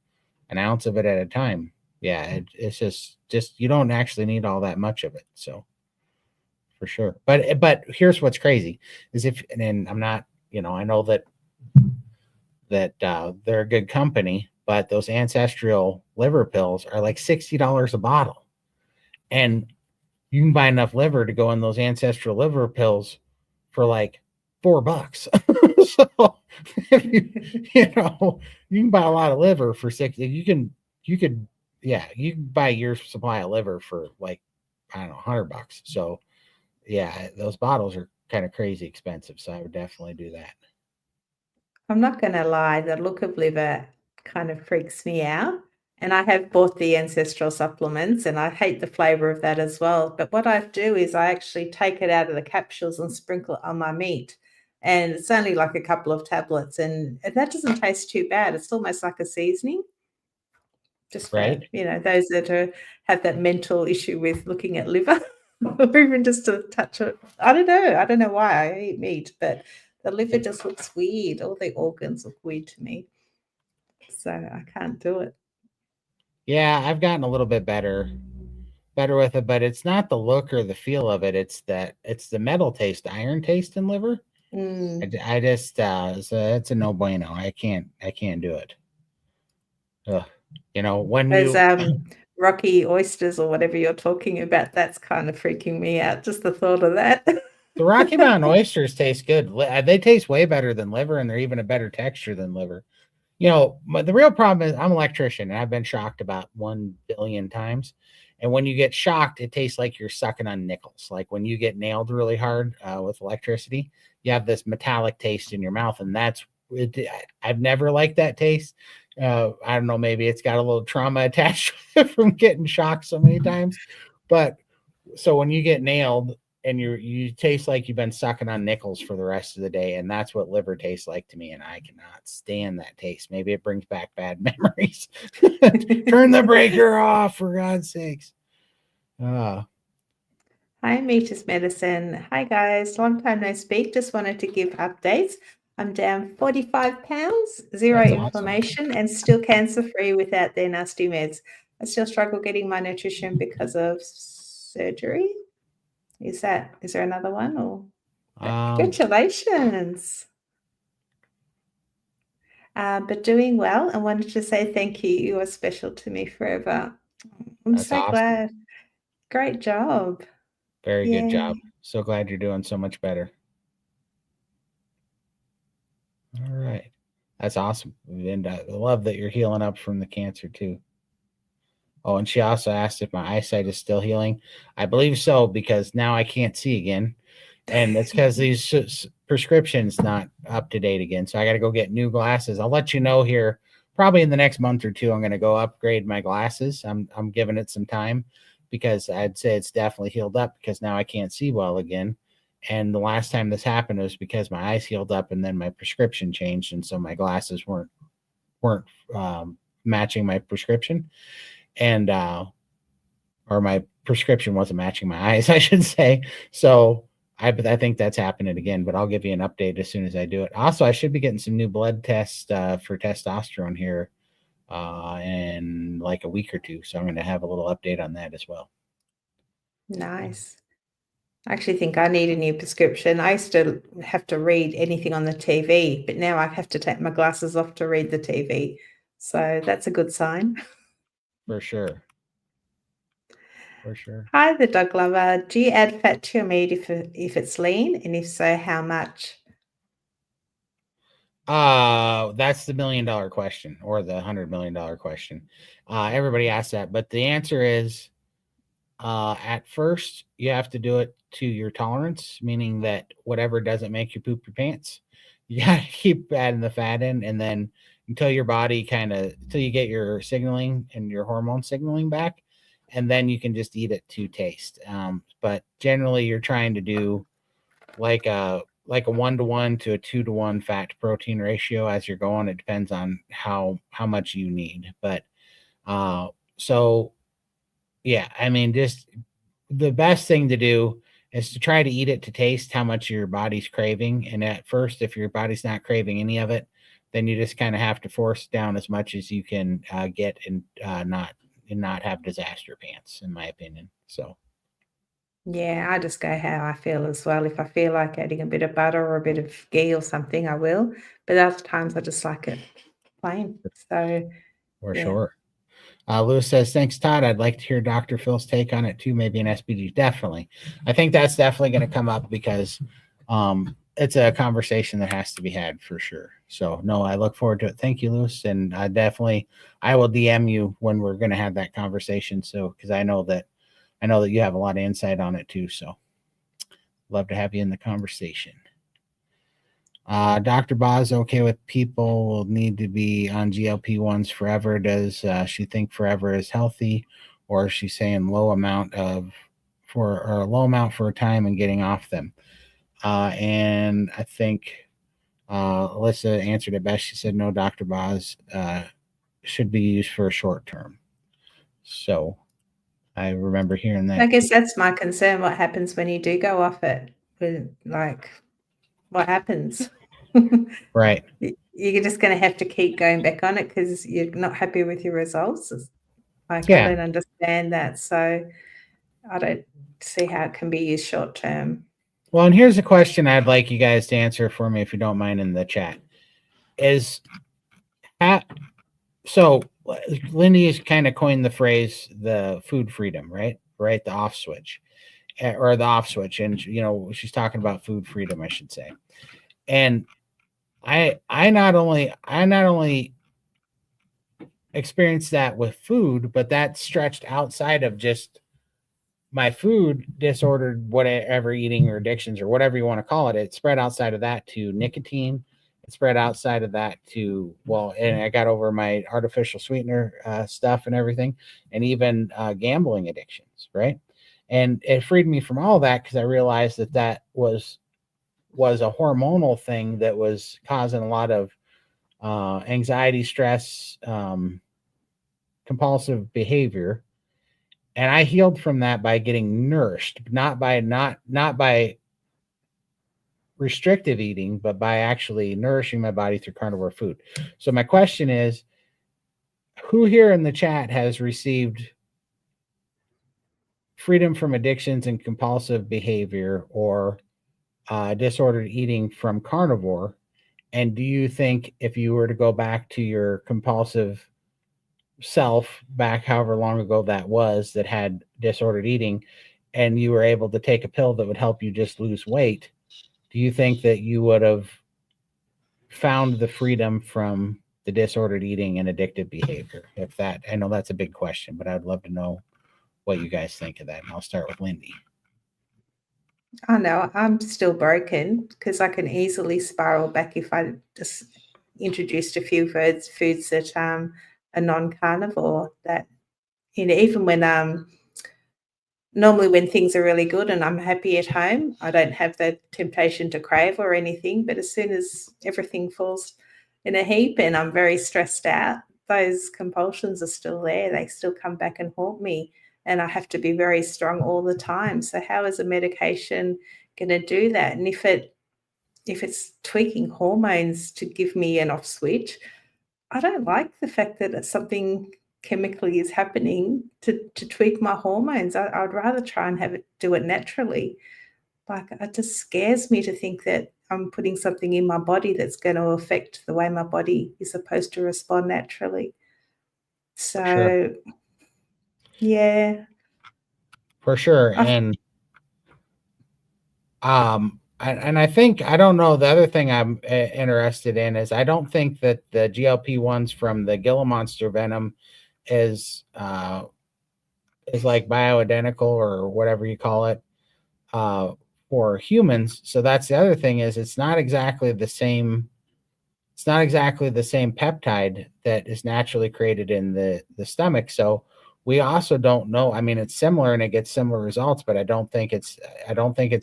an ounce of it at a time, yeah, it's just you don't actually need all that much of it. So for sure. But here's what's crazy is and I'm not, I know that they're a good company, but those ancestral liver pills are like $60 a bottle, and you can buy enough liver to go in those ancestral liver pills for like $4. So if you can buy a lot of liver for 60. You can buy your supply of liver for like, I don't know, $100. So yeah, those bottles are kind of crazy expensive. So I would definitely do that. I'm not going to lie, the look of liver kind of freaks me out. And I have bought the ancestral supplements and I hate the flavor of that as well. But what I do is I actually take it out of the capsules and sprinkle it on my meat. And it's only like a couple of tablets and that doesn't taste too bad. It's almost like a seasoning. Just for, Right. those that have that mental issue with looking at liver or even just to touch it. I don't know why I eat meat, but the liver just looks weird. All the organs look weird to me. So I can't do it. Yeah, I've gotten a little bit better with it, but it's not the look or the feel of it. It's the metal taste, iron taste in liver. Mm. I just it's a no bueno. I can't do it. Ugh. You know, when Those, you rocky oysters or whatever you're talking about, that's kind of freaking me out, just the thought of that. the Rocky Mountain oysters taste good. They taste way better than liver, and they're even a better texture than liver. You know, the real problem is I'm an electrician, and I've been shocked about 1 billion times. And when you get shocked, it tastes like you're sucking on nickels. Like when you get nailed really hard with electricity, you have this metallic taste in your mouth, and that's it. I've never liked that taste. I don't know, maybe it's got a little trauma attached from getting shocked so many times. But so when you get nailed and you taste like you've been sucking on nickels for the rest of the day, and that's what liver tastes like to me, and I cannot stand that taste. Maybe it brings back bad memories. Turn the breaker off, for God's sakes. uh Hi, Metis Medicine. Hi, guys. Long time no speak. Just wanted to give updates. I'm down 45 pounds, zero that's awesome. inflammation, and still cancer free without their nasty meds. I still struggle getting my nutrition because of surgery. Is there another one? Or congratulations. But doing well, and wanted to say thank you. You are special to me forever. I'm that's so awesome. glad. Great job. Very good job. Yay. So glad you're doing so much better. All right, that's awesome. And I love that you're healing up from the cancer too. Oh, and she also asked if my eyesight is still healing. I believe so, because now I can't see again, and it's because these prescriptions not up to date again. So I got to go get new glasses. I'll let you know here probably in the next month or two. I'm going to go upgrade my glasses. I'm giving it some time because I'd say it's definitely healed up because now I can't see well again. And the last time this happened was because my eyes healed up and then my prescription changed, and so my glasses weren't matching my prescription, and or my prescription wasn't matching my eyes, I should say. So I think that's happening again, but I'll give you an update as soon as I do it. Also, I should be getting some new blood tests for testosterone here in like a week or two. So I'm going to have a little update on that as well. Nice. I actually think I need a new prescription. I used to have to read anything on the TV, but now I have to take my glasses off to read the TV. So that's a good sign. For sure. For sure. Hi, the dog lover. Do you add fat to your meat if it's lean? And if so, how much? That's the $1 million question or the $100 million question. Everybody asks that, but the answer is at first you have to do it to your tolerance, meaning that whatever doesn't make you poop your pants, you gotta keep adding the fat in, and then until your body until you get your signaling and your hormone signaling back, and then you can just eat it to taste. But generally you're trying to do like a 1-to-1 to a 2-to-1 fat to protein ratio as you're going. It depends on how much you need, but so yeah, I mean, just the best thing to do is to try to eat it to taste how much your body's craving. And at first, if your body's not craving any of it, then you just kind of have to force down as much as you can get, and not have disaster pants, in my opinion. So Yeah, I just go how I feel as well. If I feel like adding a bit of butter or a bit of ghee or something, I will. But other times I just like it plain. So for yeah. sure. Lewis says, thanks, Todd. I'd like to hear Dr. Phil's take on it too, maybe an SPG. Definitely. I think that's definitely going to come up because it's a conversation that has to be had for sure. So, no, I look forward to it. Thank you, Lewis. And I will DM you when we're going to have that conversation. So, because I know that you have a lot of insight on it too. So, love to have you in the conversation. Dr. Boz, okay with people will need to be on GLP-1s forever. Does she think forever is healthy, or is she saying low amount for a time and getting off them? And I think Alyssa answered it best. She said no, Dr. Boz should be used for a short term. So I remember hearing that. I guess that's my concern. What happens when you do go off it? Like, what happens? Right. You're just going to have to keep going back on it because you're not happy with your results. Like, I Yeah. don't understand that. So I don't see how it can be used short term. Well, and here's a question I'd like you guys to answer for me, if you don't mind, in the chat. Is so Lindy has kind of coined the phrase the food freedom, right? Right, the off switch, or the off switch, and she's talking about food freedom, I should say. And I not only experienced that with food, but that stretched outside of just my food disordered whatever eating or addictions or whatever you want to call it. It spread outside of that to nicotine. It spread outside of that to, well, and I got over my artificial sweetener stuff and everything, and even gambling addictions, right? And it freed me from all that because I realized that was a hormonal thing that was causing a lot of anxiety, stress, compulsive behavior. And I healed from that by getting nourished, not by restrictive eating, but by actually nourishing my body through carnivore food. So my question is, who here in the chat has received freedom from addictions and compulsive behavior or disordered eating from carnivore? And do you think if you were to go back to your compulsive self, back however long ago that was, that had disordered eating, and you were able to take a pill that would help you just lose weight, do you think that you would have found the freedom from the disordered eating and addictive behavior? If that, I know that's a big question, but I'd love to know what you guys think of that. And I'll start with Lindy. I know I'm still broken because I can easily spiral back if I just introduced a few foods that are non-carnivore. That even when normally when things are really good and I'm happy at home, I don't have the temptation to crave or anything. But as soon as everything falls in a heap and I'm very stressed out, those compulsions are still there. They still come back and haunt me. And I have to be very strong all the time. So how is a medication going to do that? And if it's tweaking hormones to give me an off switch, I don't like the fact that it's something chemically is happening to tweak my hormones. I'd rather try and have it do it naturally. Like, it just scares me to think that I'm putting something in my body that's going to affect the way my body is supposed to respond naturally. So, Sure. yeah. For sure. And I think, I don't know, the other thing I'm interested in is I don't think that the GLP-1s from the Gila monster venom is like bioidentical or whatever you call it for humans. So that's the other thing, is it's not exactly the same. It's not exactly the same peptide that is naturally created in the stomach. So we also don't know. I mean, it's similar and it gets similar results, but I don't think it's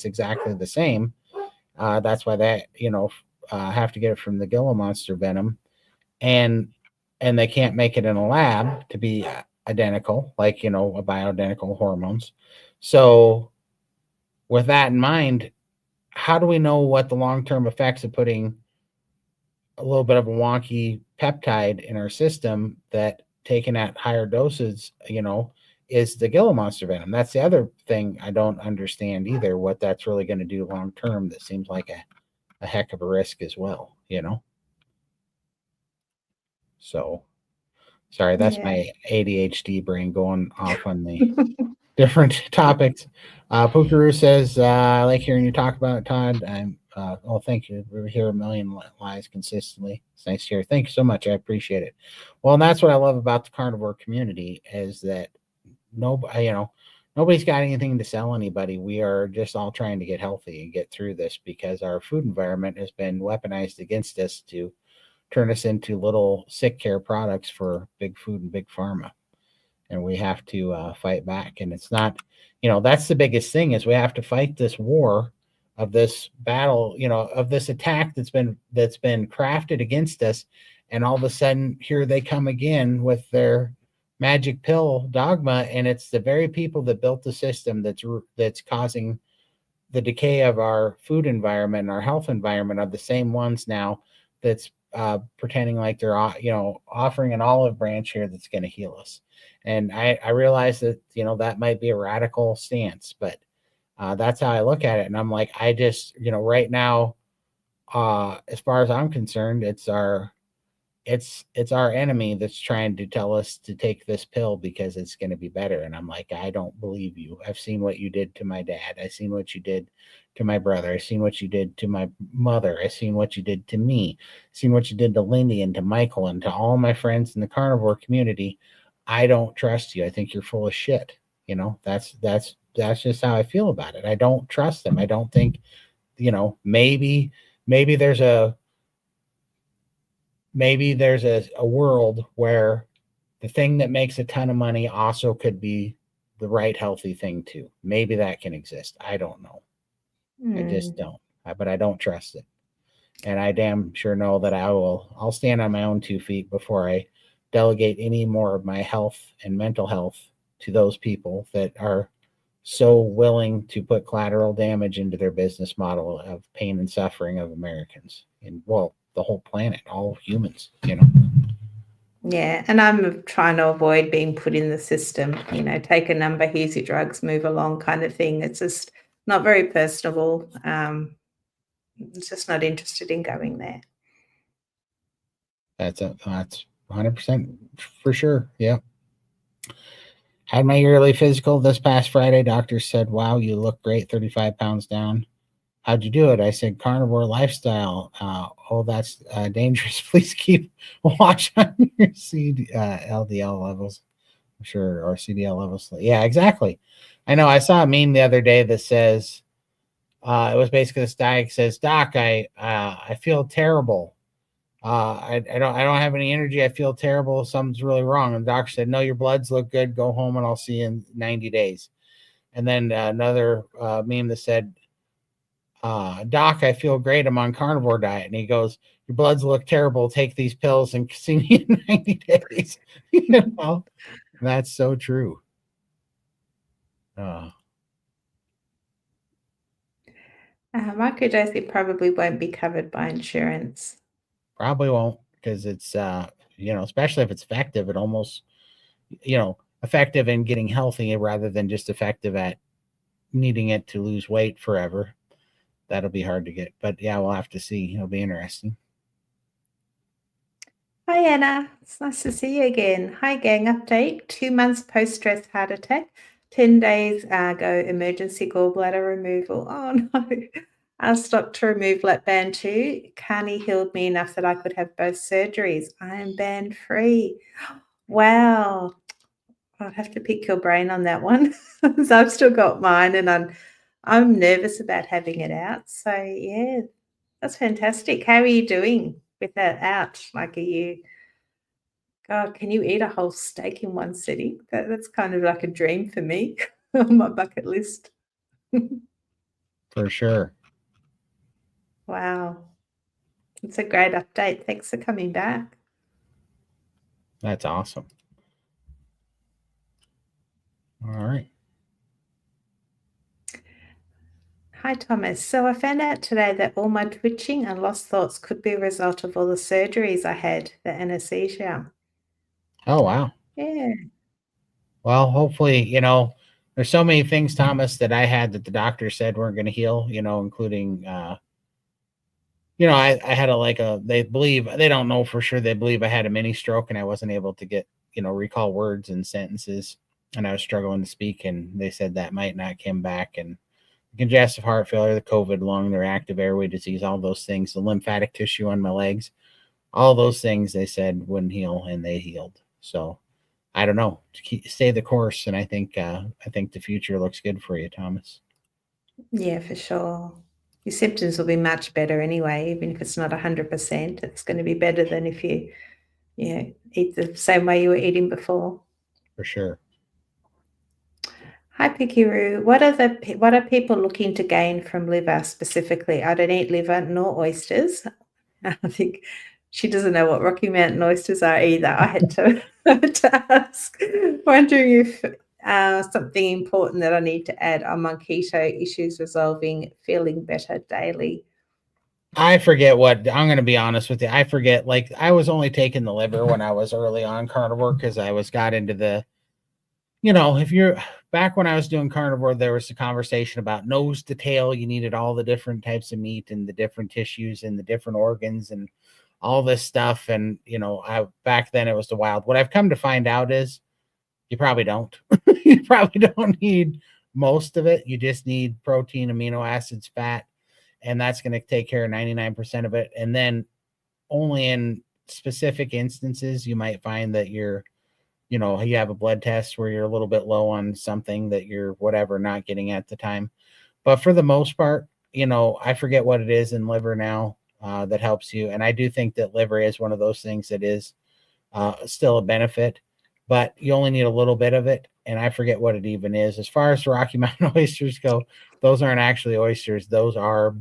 exactly the same. That's why that have to get it from the Gila monster venom, and they can't make it in a lab to be identical, like a bioidentical hormones. So with that in mind, how do we know what the long-term effects of putting a little bit of a wonky peptide in our system that taken at higher doses, is the Gila monster venom? That's the other thing I don't understand either, what that's really going to do long term. That seems like a heck of a risk as well, So sorry, that's my ADHD brain going off on the different topics. Pookaroo says, I like hearing you talk about it, Todd. Thank you. We hear a million lies consistently. It's nice to hear. Thank you so much. I appreciate it. Well, and that's what I love about the carnivore community, is that nobody's got anything to sell anybody. We are just all trying to get healthy and get through this, because our food environment has been weaponized against us to turn us into little sick care products for big food and big pharma. And we have to fight back. And it's not, that's the biggest thing, is we have to fight this war of this battle, of this attack that's been crafted against us. And all of a sudden, here they come again with their magic pill dogma, and it's the very people that built the system that's causing the decay of our food environment and our health environment, are the same ones now that's pretending like they're offering an olive branch here that's going to heal us. And I realize that that might be a radical stance, but that's how I look at it. And I'm like, I just right now, as far as I'm concerned, it's our enemy that's trying to tell us to take this pill because it's going to be better. And I'm like, I don't believe you. I've seen what you did to my dad. I've seen what you did to my brother. I've seen what you did to my mother. I've seen what you did to me. I've seen what you did to Lindy and to Michael and to all my friends in the carnivore community. I don't trust you. I think you're full of shit. That's just how I feel about it. I don't trust them. I don't think, maybe there's a world where the thing that makes a ton of money also could be the right healthy thing too. Maybe that can exist. I don't know. I just don't. But I don't trust it. And I damn sure know that I'll stand on my own 2 feet before I delegate any more of my health and mental health to those people that are so willing to put collateral damage into their business model of pain and suffering of Americans and, well, the whole planet, all humans. Yeah, and I'm trying to avoid being put in the system, take a number, here's your drugs, move along kind of thing. It's just not very personable. It's just not interested in going there. That's 100% for sure. Yeah. Had my yearly physical this past Friday. Doctor said, wow, you look great, 35 pounds down. How'd you do it? I said, carnivore lifestyle. Oh, that's dangerous. Please keep watch on your LDL levels. I'm sure, or CDL levels. Yeah, exactly. I know. I saw a meme the other day that says, it was basically this guy says, Doc, I feel terrible. I don't have any energy. I feel terrible. Something's really wrong. And the doctor said, no, your bloods look good. Go home and I'll see you in 90 days. And then another meme that said, Doc, I feel great. I'm on carnivore diet. And he goes, your bloods look terrible. Take these pills and see me in 90 days. That's so true. Microdosing probably won't be covered by insurance. Probably won't, because it's, especially if it's effective, it almost, effective in getting healthy rather than just effective at needing it to lose weight forever. That'll be hard to get. But yeah, we'll have to see. It'll be interesting. Hi, Anna. It's nice to see you again. Hi, gang. Update. 2 months post-stress heart attack. 10 days ago, emergency gallbladder removal. Oh, no. I stopped to remove lap band 2. Carney healed me enough that I could have both surgeries. I am band free. Wow. I'd have to pick your brain on that one. So I've still got mine and I'm nervous about having it out. So yeah, that's fantastic. How are you doing with that out? Like, God, can you eat a whole steak in one sitting? That's kind of like a dream for me on my bucket list. For sure. Wow. It's a great update. Thanks for coming back. That's awesome. All right. Hi, Thomas. So I found out today that all my twitching and lost thoughts could be a result of all the surgeries I had, the anesthesia. Oh, wow. Yeah. Well, hopefully, there's so many things, Thomas, that I had that the doctor said weren't going to heal, including, I had they don't know for sure. They believe I had a mini stroke and I wasn't able to get, recall words and sentences, and I was struggling to speak. And they said that might not come back. And congestive heart failure, the COVID lung, their active airway disease, all those things, the lymphatic tissue on my legs, all those things they said wouldn't heal, and they healed. So I don't know, stay the course. And I think the future looks good for you, Thomas. Yeah, for sure. Your symptoms will be much better anyway, even if it's not 100%. It's going to be better than if you eat the same way you were eating before. For sure. Hi, Pikiroo. What are people looking to gain from liver specifically? I don't eat liver nor oysters. I think she doesn't know what Rocky Mountain oysters are either. I had to, ask. Wondering if something important that I need to add on my keto issues resolving, feeling better daily. I forget what I'm going to be honest with you. I forget. Like I was only taking the liver when I was early on carnivore because I got into the, if you're back when I was doing carnivore, there was a conversation about nose to tail. You needed all the different types of meat and the different tissues and the different organs and all this stuff. And I back then it was the wild. What I've come to find out is you probably don't. You probably don't need most of it. You just need protein, amino acids, fat, and that's going to take care of 99% of it. And then only in specific instances you might find that you have a blood test where you're a little bit low on something that you're whatever not getting at the time. But for the most part, I forget what it is in liver now that helps you. And I do think that liver is one of those things that is still a benefit, but you only need a little bit of it. And I forget what it even is. As far as the Rocky Mountain oysters go, those aren't actually oysters. Those are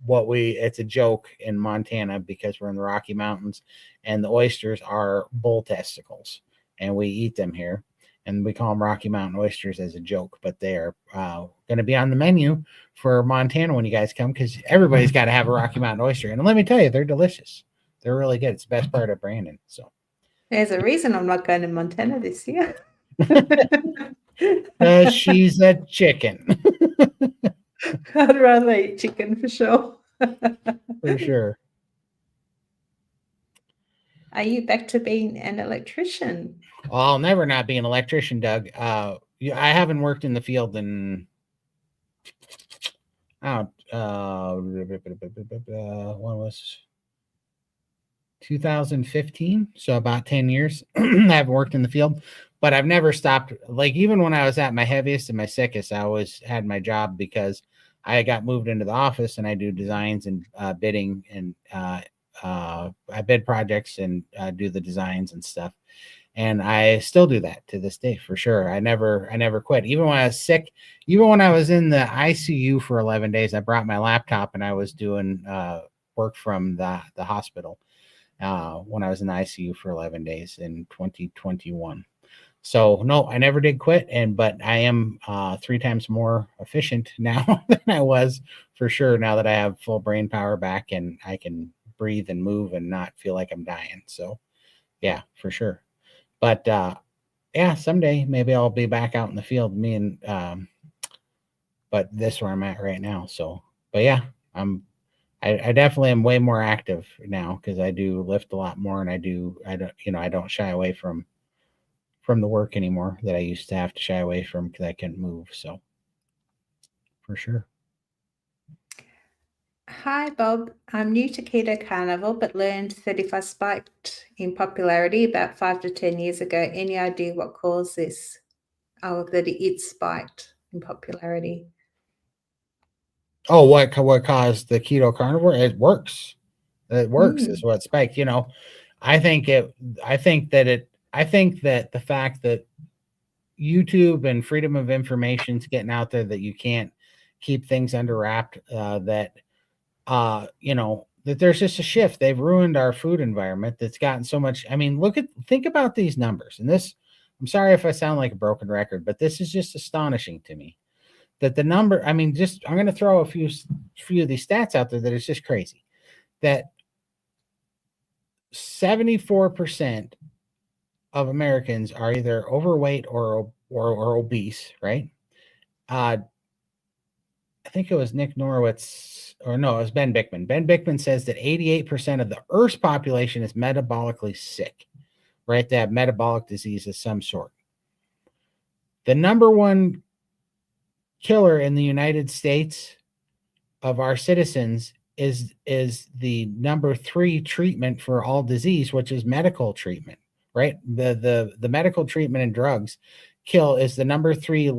it's a joke in Montana because we're in the Rocky Mountains and the oysters are bull testicles and we eat them here. And we call them Rocky Mountain oysters as a joke, but they are going to be on the menu for Montana when you guys come because everybody's got to have a Rocky Mountain oyster. And let me tell you, they're delicious. They're really good. It's the best part of Brandon. So There's a reason I'm not going to Montana this year. She's a chicken. I'd rather eat chicken for sure. For sure. Are you back to being an electrician? Well, I'll never not be an electrician, Doug. I haven't worked in the field in when was 2015, so about 10 years. I haven't worked in the field, but I've never stopped. Like even when I was at my heaviest and my sickest, I always had my job because I got moved into the office and I do designs and bidding and I bid projects and do the designs and stuff. And I still do that to this day for sure. I never quit. Even when I was sick, even when I was in the ICU for 11 days, I brought my laptop and I was doing work from the hospital when I was in the ICU for 11 days in 2021. So no, I never did quit. But I am 3 times more efficient now than I was for sure. Now that I have full brain power back and I can breathe and move and not feel like I'm dying. So yeah, for sure. But yeah, someday maybe I'll be back out in the field. But this is where I'm at right now. So, but yeah, I definitely am way more active now because I do lift a lot more, and I don't shy away from the work anymore that I used to have to shy away from because I couldn't move. So, for sure. Hi, Bob. I'm new to keto carnivore, but learned that if I spiked in popularity about 5 to 10 years ago, any idea what caused this? Oh, that it spiked in popularity. Oh, what caused the keto carnivore? It works. It works is what spiked. I think that the fact that YouTube and freedom of information is getting out there that you can't keep things under wrap, that there's just a shift. They've ruined our food environment that's gotten so much. I mean, think about these numbers. And this, I'm sorry if I sound like a broken record, but this is just astonishing to me that the number, I mean, I'm going to throw a few of these stats out there that is just crazy. That 74% of Americans are either overweight or obese, right? I think it was Nick Norowitz, or no, it was Ben Bickman. Ben Bickman says that 88% of the Earth's population is metabolically sick, right? They have metabolic disease of some sort. The number one killer in the United States of our citizens is the number 3 treatment for all disease, which is medical treatment, right? The medical treatment and drugs is the number 3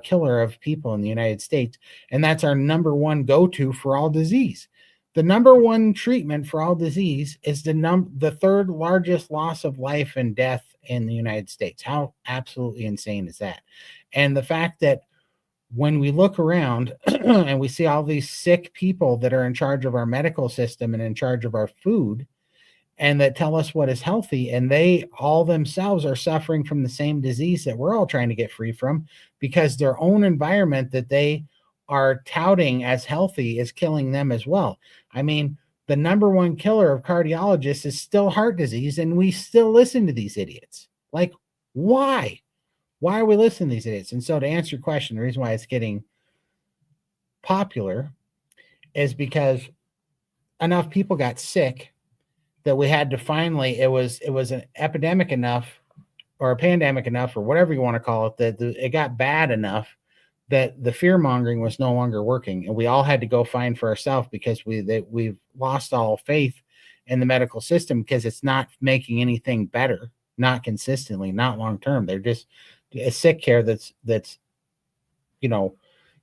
killer of people in the United States, and that's our number 1 go-to for all disease. The number 1 treatment for all disease is the 3rd largest loss of life and death in the United States. How absolutely insane is that? And the fact that when we look around and we see all these sick people that are in charge of our medical system and in charge of our food and that tell us what is healthy, and they all themselves are suffering from the same disease that we're all trying to get free from because their own environment that they are touting as healthy is killing them as well. I mean, the number one killer of cardiologists is still heart disease, and we still listen to these idiots. Like, why? Why are we listening to these idiots? And so, to answer your question, the reason why it's getting popular is because enough people got sick that we had to finally, it was an epidemic enough, or a pandemic enough, or whatever you want to call it, that it got bad enough that the fear mongering was no longer working, and we all had to go find for ourselves, because we've lost all faith in the medical system, because it's not making anything better, not consistently, not long term. They're just a sick care that's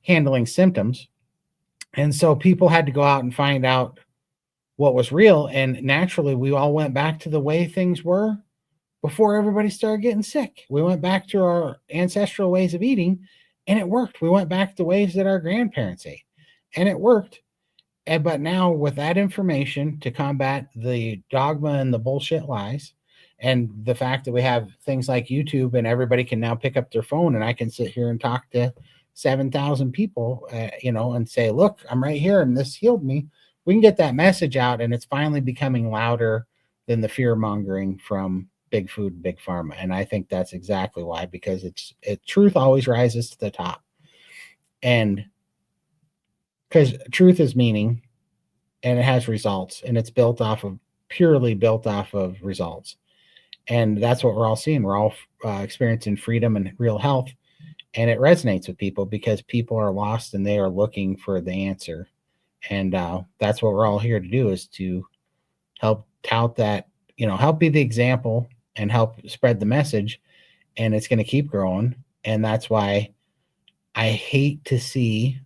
handling symptoms. And so people had to go out and find out what was real, and naturally we all went back to the way things were before everybody started getting sick. We went back to our ancestral ways of eating, and it worked. We went back to ways that our grandparents ate, and it worked. But now, with that information to combat the dogma and the bullshit lies, and the fact that we have things like YouTube, and everybody can now pick up their phone, and I can sit here and talk to 7,000 people, and say, look, I'm right here, and this healed me. We can get that message out, and it's finally becoming louder than the fear mongering from big food, big pharma. And I think that's exactly why, because truth always rises to the top. And because truth is meaning, and it has results, and it's purely built off of results. And that's what we're all seeing. We're all experiencing freedom and real health. And it resonates with people, because people are lost and they are looking for the answer. And that's what we're all here to do, is to help tout that, help be the example and help spread the message. And it's going to keep growing. And that's why I hate to see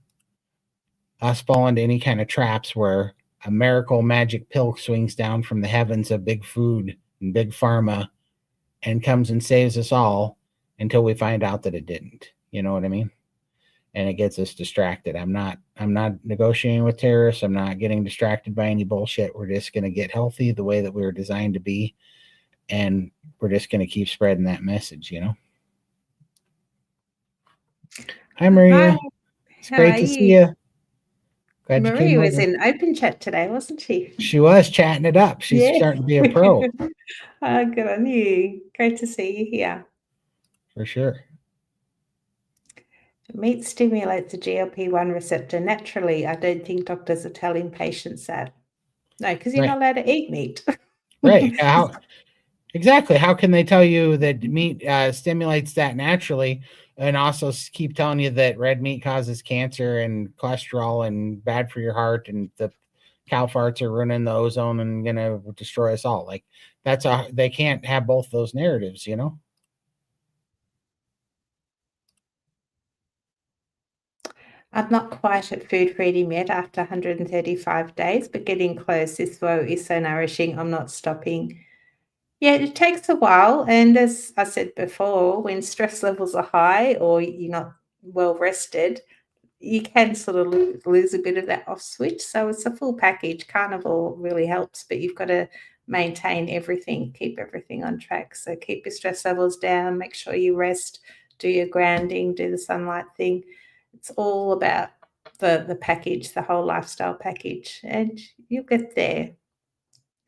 us fall into any kind of traps where a miracle magic pill swings down from the heavens of big food and big pharma and comes and saves us all, until we find out that it didn't. You know what I mean? And it gets us distracted. I'm not negotiating with terrorists. I'm not getting distracted by any bullshit. We're just going to get healthy the way that we were designed to be. And we're just going to keep spreading that message, Hi, Maria. Hi, It's how great are to see you? you. Glad you came Maria was over. in open chat today, wasn't she? She was chatting it up. She's Yeah. starting to be a pro. Good on you. Great to see you here. For sure. Meat stimulates the GLP-1 receptor naturally. I don't think doctors are telling patients that. No, because you're Right. not allowed to eat meat. Right. Exactly. How can they tell you that meat stimulates that naturally, and also keep telling you that red meat causes cancer and cholesterol and bad for your heart, and the cow farts are ruining the ozone and going to destroy us all? Like, they can't have both those narratives, I'm not quite at food freedom yet after 135 days, but getting close. This flow is so nourishing. I'm not stopping. Yeah, it takes a while. And as I said before, when stress levels are high or you're not well rested, you can sort of lose a bit of that off switch. So it's a full package. Carnivore really helps, but you've got to maintain everything, keep everything on track. So keep your stress levels down, make sure you rest, do your grounding, do the sunlight thing. It's all about the package, the whole lifestyle package, and you'll get there.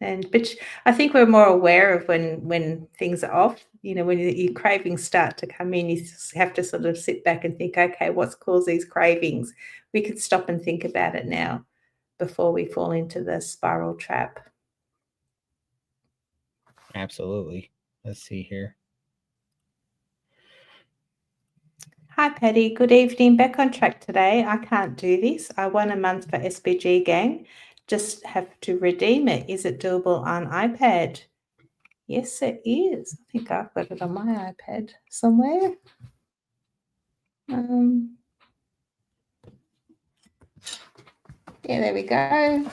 But I think we're more aware of when things are off. When your cravings start to come in, you have to sort of sit back and think, okay, what's caused these cravings? We could stop and think about it now before we fall into the spiral trap. Absolutely. Let's see here. Hi, Patty. Good evening. Back on track today. I can't do this. I won a month for SBG gang. Just have to redeem it. Is it doable on iPad? Yes, it is. I think I've got it on my iPad somewhere. Yeah, there we go.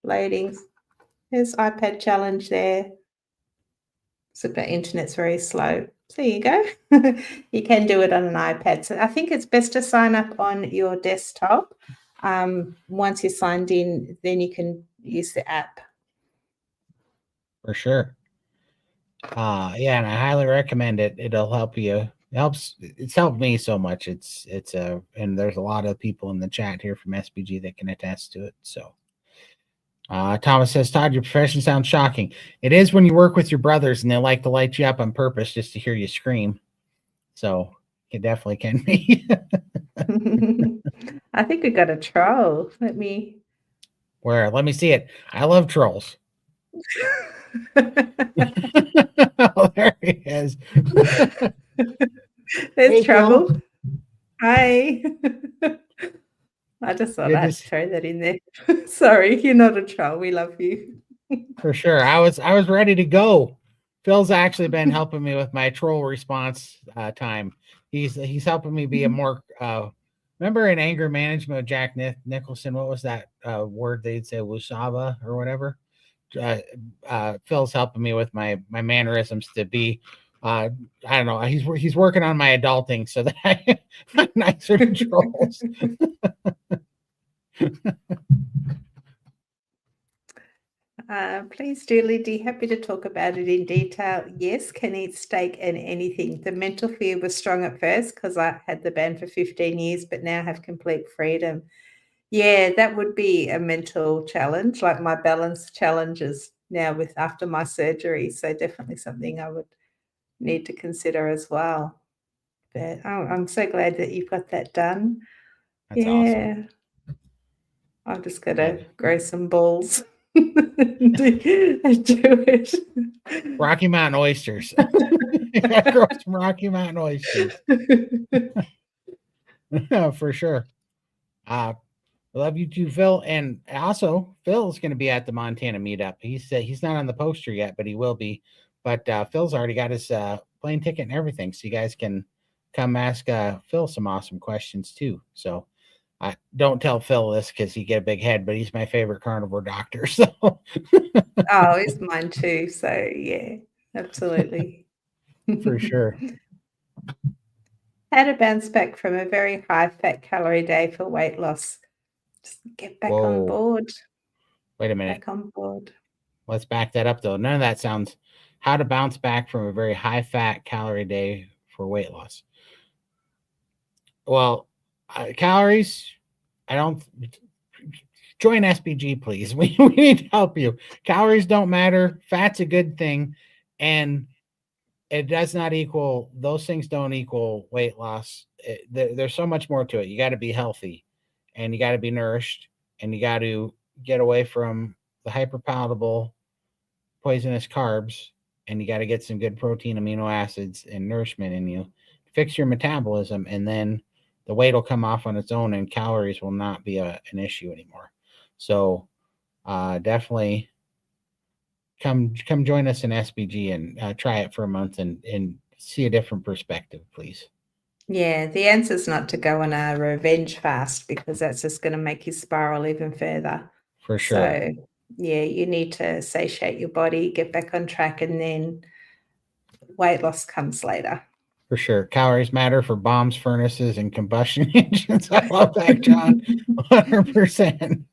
Loading. There's iPad challenge there. So the internet's very slow. So there you go. You can do it on an iPad. So I think it's best to sign up on your desktop. Once you're signed in, then you can use the app. For sure. Yeah, and I highly recommend it. It'll help you. It's helped me so much. And there's a lot of people in the chat here from SBG that can attest to it. So Thomas says, Todd, your profession sounds shocking. It is when you work with your brothers and they like to light you up on purpose just to hear you scream. So it definitely can be. I think we got a troll. Let me. Where? Let me see it. I love trolls. Oh, there he is. There's Hey, Phil. trouble. Hi. I just thought Good to I'd see. throw that in there. Sorry, you're not a troll. We love you. For sure. I was ready to go. Phil's actually been helping me with my troll response time. He's helping me be a more remember in anger management with Jack Nicholson, what was that word they'd say, Wusaba or whatever? Phil's helping me with my mannerisms to be I don't know, he's working on my adulting so that I'm nicer to trolls. Please do, Lindy. Happy to talk about it in detail. Yes, can eat steak and anything. The mental fear was strong at first because I had the ban for 15 years, but now have complete freedom. Yeah, that would be a mental challenge, like my balance challenges now with after my surgery. So definitely something I would need to consider as well. But I'm so glad that you've got that done. That's awesome. Yeah, I've just got Yeah. to grow some balls and do it. Rocky Mountain oysters. You gotta grow some Rocky Mountain oysters. For sure. I love you too, Phil. And also, Phil's going to be at the Montana meetup. He's not on the poster yet, but he will be. But Phil's already got his plane ticket and everything, so you guys can come ask Phil some awesome questions too. So I don't tell Phil this because he get a big head, but he's my favorite carnivore doctor. So Oh, it's mine too. So yeah, absolutely. for sure. How to bounce back from a very high fat calorie day for weight loss. Just get back on Whoa. board. Wait a minute. Back on board. Let's back that up though. None of that sounds how to bounce back from a very high fat calorie day for weight loss. Well, calories, I don't join SBG, please. We need to help you. Calories don't matter. Fat's a good thing. And it does not equal, those things don't equal weight loss. There's so much more to it. You got to be healthy and you got to be nourished and you got to get away from the hyperpalatable poisonous carbs and you got to get some good protein, amino acids, and nourishment in you. Fix your metabolism, and then the weight will come off on its own, and calories will not be an issue anymore. So definitely come join us in SBG and try it for a month and see a different perspective, please. Yeah, the answer is not to go on a revenge fast because that's just going to make you spiral even further. For sure. So, yeah, you need to satiate your body, get back on track, and then weight loss comes later. For sure. Calories matter for bombs, furnaces, and combustion engines. I love that, John. 100%.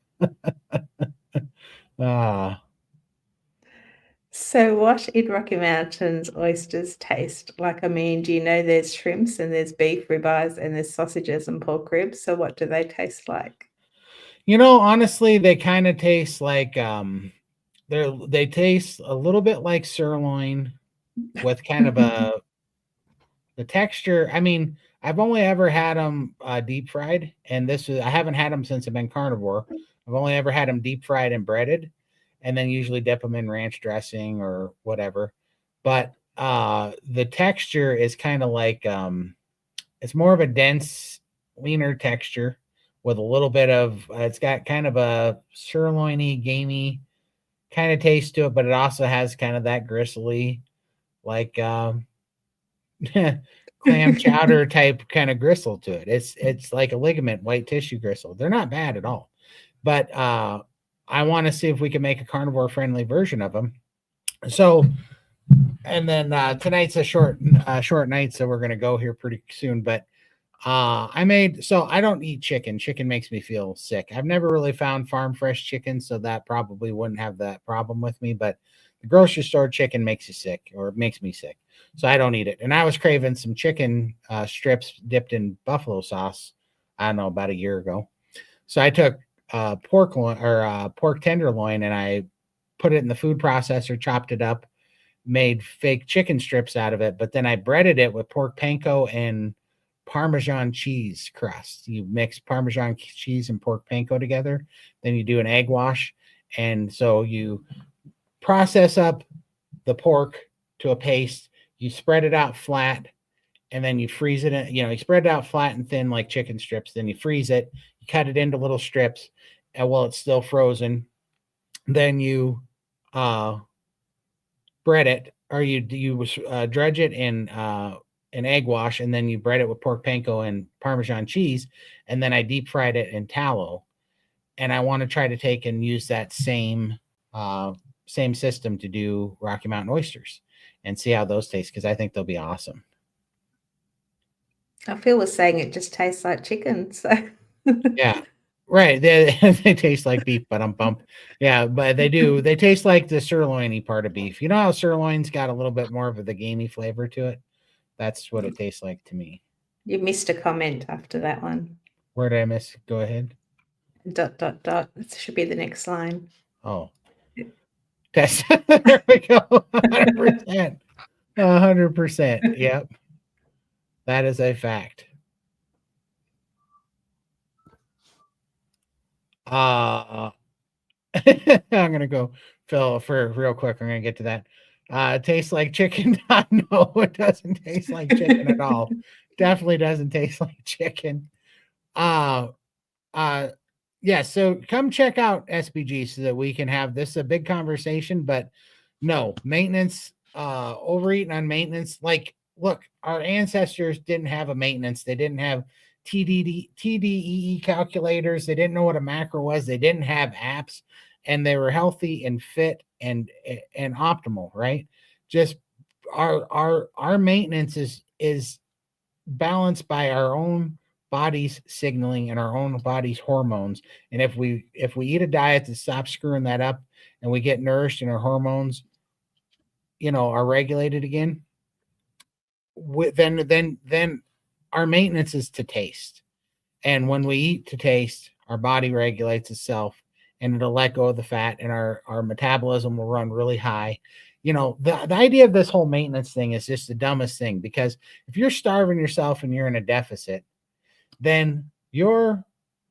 So, what in Rocky Mountains oysters taste like? I mean, do you know there's shrimps and there's beef ribeyes and there's sausages and pork ribs? So, what do they taste like? Honestly, they kind of taste like they taste a little bit like sirloin with kind of the texture. I mean, I've only ever had them deep fried, and I haven't had them since I've been carnivore. I've only ever had them deep fried and breaded, and then usually dip them in ranch dressing or whatever. But the texture is kind of like it's more of a dense, leaner texture with a little bit of it's got kind of a sirloiny, gamey kind of taste to it, but it also has kind of that gristly, like clam chowder type kind of gristle to it. It's like a ligament white tissue gristle. They're not bad at all, but I want to see if we can make a carnivore friendly version of them. So, and then tonight's a short night, so we're gonna go here pretty soon. But so I don't eat chicken. Chicken makes me feel sick. I've never really found farm fresh chicken, so that probably wouldn't have that problem with me. But the grocery store chicken makes you sick, or makes me sick, so I don't eat it. And I was craving some chicken strips dipped in buffalo sauce. I don't know, about a year ago. So I took pork loin or pork tenderloin, and I put it in the food processor, chopped it up, made fake chicken strips out of it, but then I breaded it with pork panko and Parmesan cheese crust. You mix Parmesan cheese and pork panko together, then you do an egg wash, and so you process up the pork to a paste, you spread it out flat, and then you freeze it in, you spread it out flat and thin like chicken strips, then you freeze it, you cut it into little strips, and while it's still frozen, then you bread it, or you dredge it in an egg wash, and then you bread it with pork panko and Parmesan cheese, and then I deep fried it in tallow. And I want to try to take and use that same system to do Rocky Mountain oysters and see how those taste, because I think they'll be awesome. Phil was saying it just tastes like chicken. So Yeah, right. They, they taste like beef, but I'm bummed. Yeah, but they do. They taste like the sirloin-y part of beef. You know how sirloin's got a little bit more of the gamey flavor to it? That's what it tastes like to me. You missed a comment after that one. Where did I miss? Go ahead. ... It should be the next line. Oh, that's there we go. 100%. 100%. Yep. That is a fact. I'm gonna go, Phil, for real quick. I'm gonna get to that. It tastes like chicken. No, it doesn't taste like chicken at all. Definitely doesn't taste like chicken. Yeah, so come check out SBG so that we can have this a big conversation. But no, maintenance, overeating on maintenance. Like, look, our ancestors didn't have a maintenance. They didn't have TDEE calculators. They didn't know what a macro was. They didn't have apps, and they were healthy and fit and optimal, right? Just our maintenance is balanced by our own body's signaling and our own body's hormones. And if we eat a diet that stops screwing that up, and we get nourished and our hormones, are regulated again, then our maintenance is to taste. And when we eat to taste, our body regulates itself, and it'll let go of the fat, and our metabolism will run really high. The idea of this whole maintenance thing is just the dumbest thing, because if you're starving yourself and you're in a deficit, then your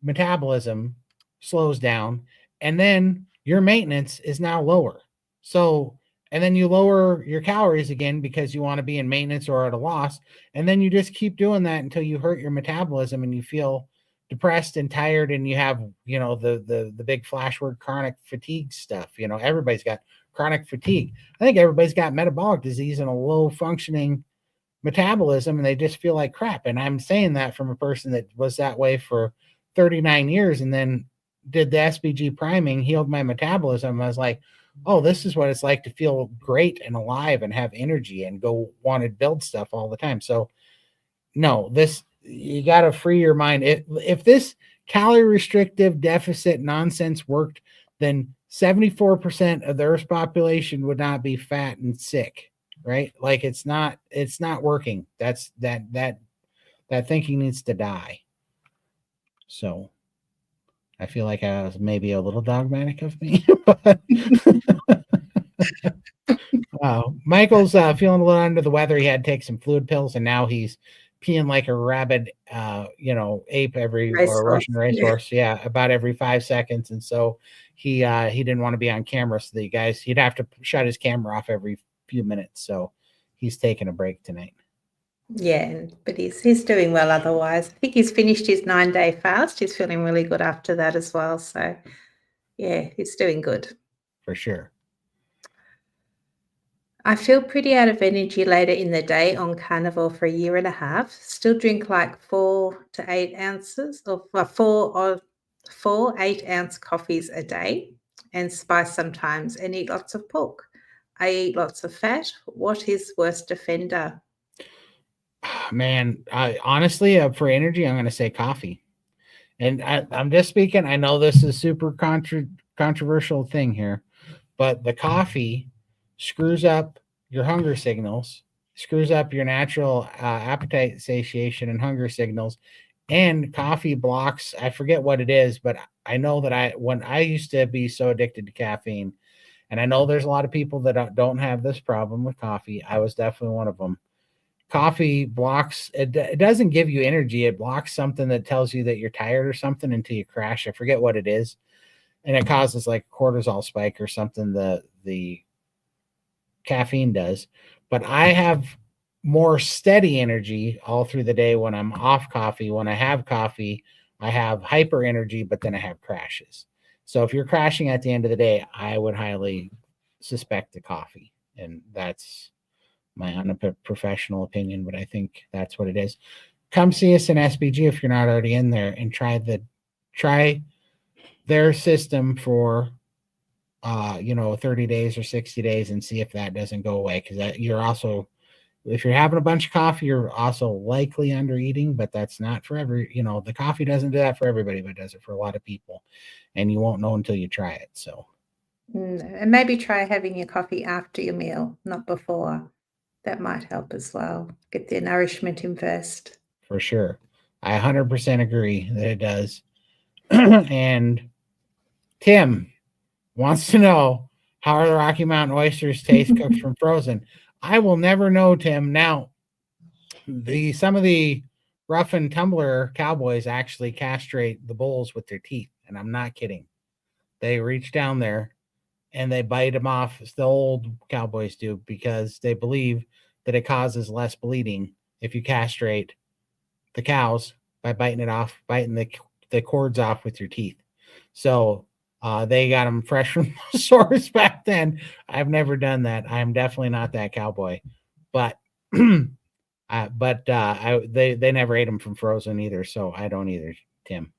metabolism slows down, and then your maintenance is now lower. So, and then you lower your calories again because you want to be in maintenance or at a loss. And then you just keep doing that until you hurt your metabolism and you feel depressed and tired, and you have, the big flash word, chronic fatigue stuff. Everybody's got chronic fatigue. I think everybody's got metabolic disease and a low functioning metabolism, and they just feel like crap. And I'm saying that from a person that was that way for 39 years and then did the SBG priming, healed my metabolism. I was like, oh, this is what it's like to feel great and alive and have energy and go want to build stuff all the time. So no, you got to free your mind. If this calorie restrictive deficit nonsense worked, then 74% of the Earth's population would not be fat and sick, right? Like, it's not working. That thinking needs to die. So I feel like I was maybe a little dogmatic of me, but Michael's feeling a little under the weather. He had to take some fluid pills, and now he's peeing like a rabid, ape or Russian racehorse. Yeah, about every 5 seconds. And so he didn't want to be on camera, so he'd have to shut his camera off every few minutes. So he's taking a break tonight. Yeah, but he's doing well otherwise. I think he's finished his 9-day fast. He's feeling really good after that as well. So yeah, he's doing good. For sure. I feel pretty out of energy later in the day on Carnivore for 1.5 years. Still drink like 4 to 8 ounces of 4 8-ounce coffees a day, and spice sometimes, and eat lots of pork. I eat lots of fat. What is worst offender? Man, honestly, for energy, I'm going to say coffee. And I'm just speaking. I know this is super controversial thing here, but the coffee screws up your hunger signals, screws up your natural appetite, satiation, and hunger signals, And coffee blocks, I forget what it is, but I know that when I used to be so addicted to caffeine, and I know there's a lot of people that don't have this problem with coffee. I was definitely one of them. Coffee blocks, it doesn't give you energy. It blocks something that tells you that you're tired or something until you crash. I forget what it is. And it causes like a cortisol spike or something, the caffeine does. But I have more steady energy all through the day when I'm off coffee. When I have coffee, I have hyper energy, but then I have crashes. So if you're crashing at the end of the day, I would highly suspect the coffee. And that's my unprofessional opinion, but I think that's what it is. Come see us in SBG if you're not already in there, and try their system for 30 days or 60 days and see if that doesn't go away, because you're also, if you're having a bunch of coffee, you're also likely under eating, but that's not for the coffee doesn't do that for everybody, but it does it for a lot of people, and you won't know until you try it. So And maybe try having your coffee after your meal, not before. That might help as well. Get the nourishment in first. for sure, I 100% agree that it does. And Tim wants to know, how are the Rocky Mountain oysters taste cooked from frozen? I will never know, Tim. Now, some of the rough and tumbler cowboys actually castrate the bulls with their teeth, and I'm not kidding. They reach down there and they bite them off, as the old cowboys do, because they believe that it causes less bleeding if you castrate the cows by biting the cords off with your teeth. So they got them fresh from the source back then. I've never done that. I'm definitely not that cowboy, but they never ate them from frozen either, so I don't either, Tim.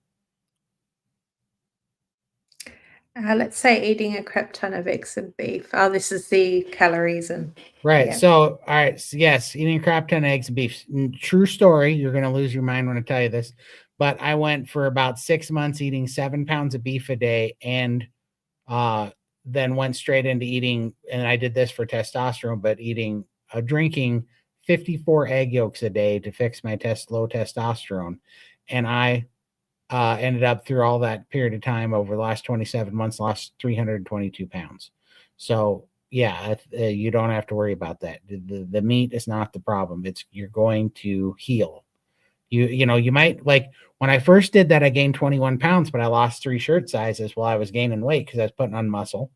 Let's say eating a crap ton of eggs and beef. Oh, this is the calories and Right. yeah. So, all right. So yes, eating a crap ton of eggs and beef. True story. You're going to lose your mind when I tell you this. But I went for about 6 months eating 7 pounds of beef a day, and uh, then went straight into eating. And I did this for testosterone, but drinking 54 egg yolks a day to fix my low testosterone. And I ended up, through all that period of time, over the last 27 months, lost 322 pounds. So yeah, you don't have to worry about that. The meat is not the problem. You're going to heal. You might, like, when I first did that, I gained 21 pounds, but I lost 3 shirt sizes while I was gaining weight because I was putting on muscle.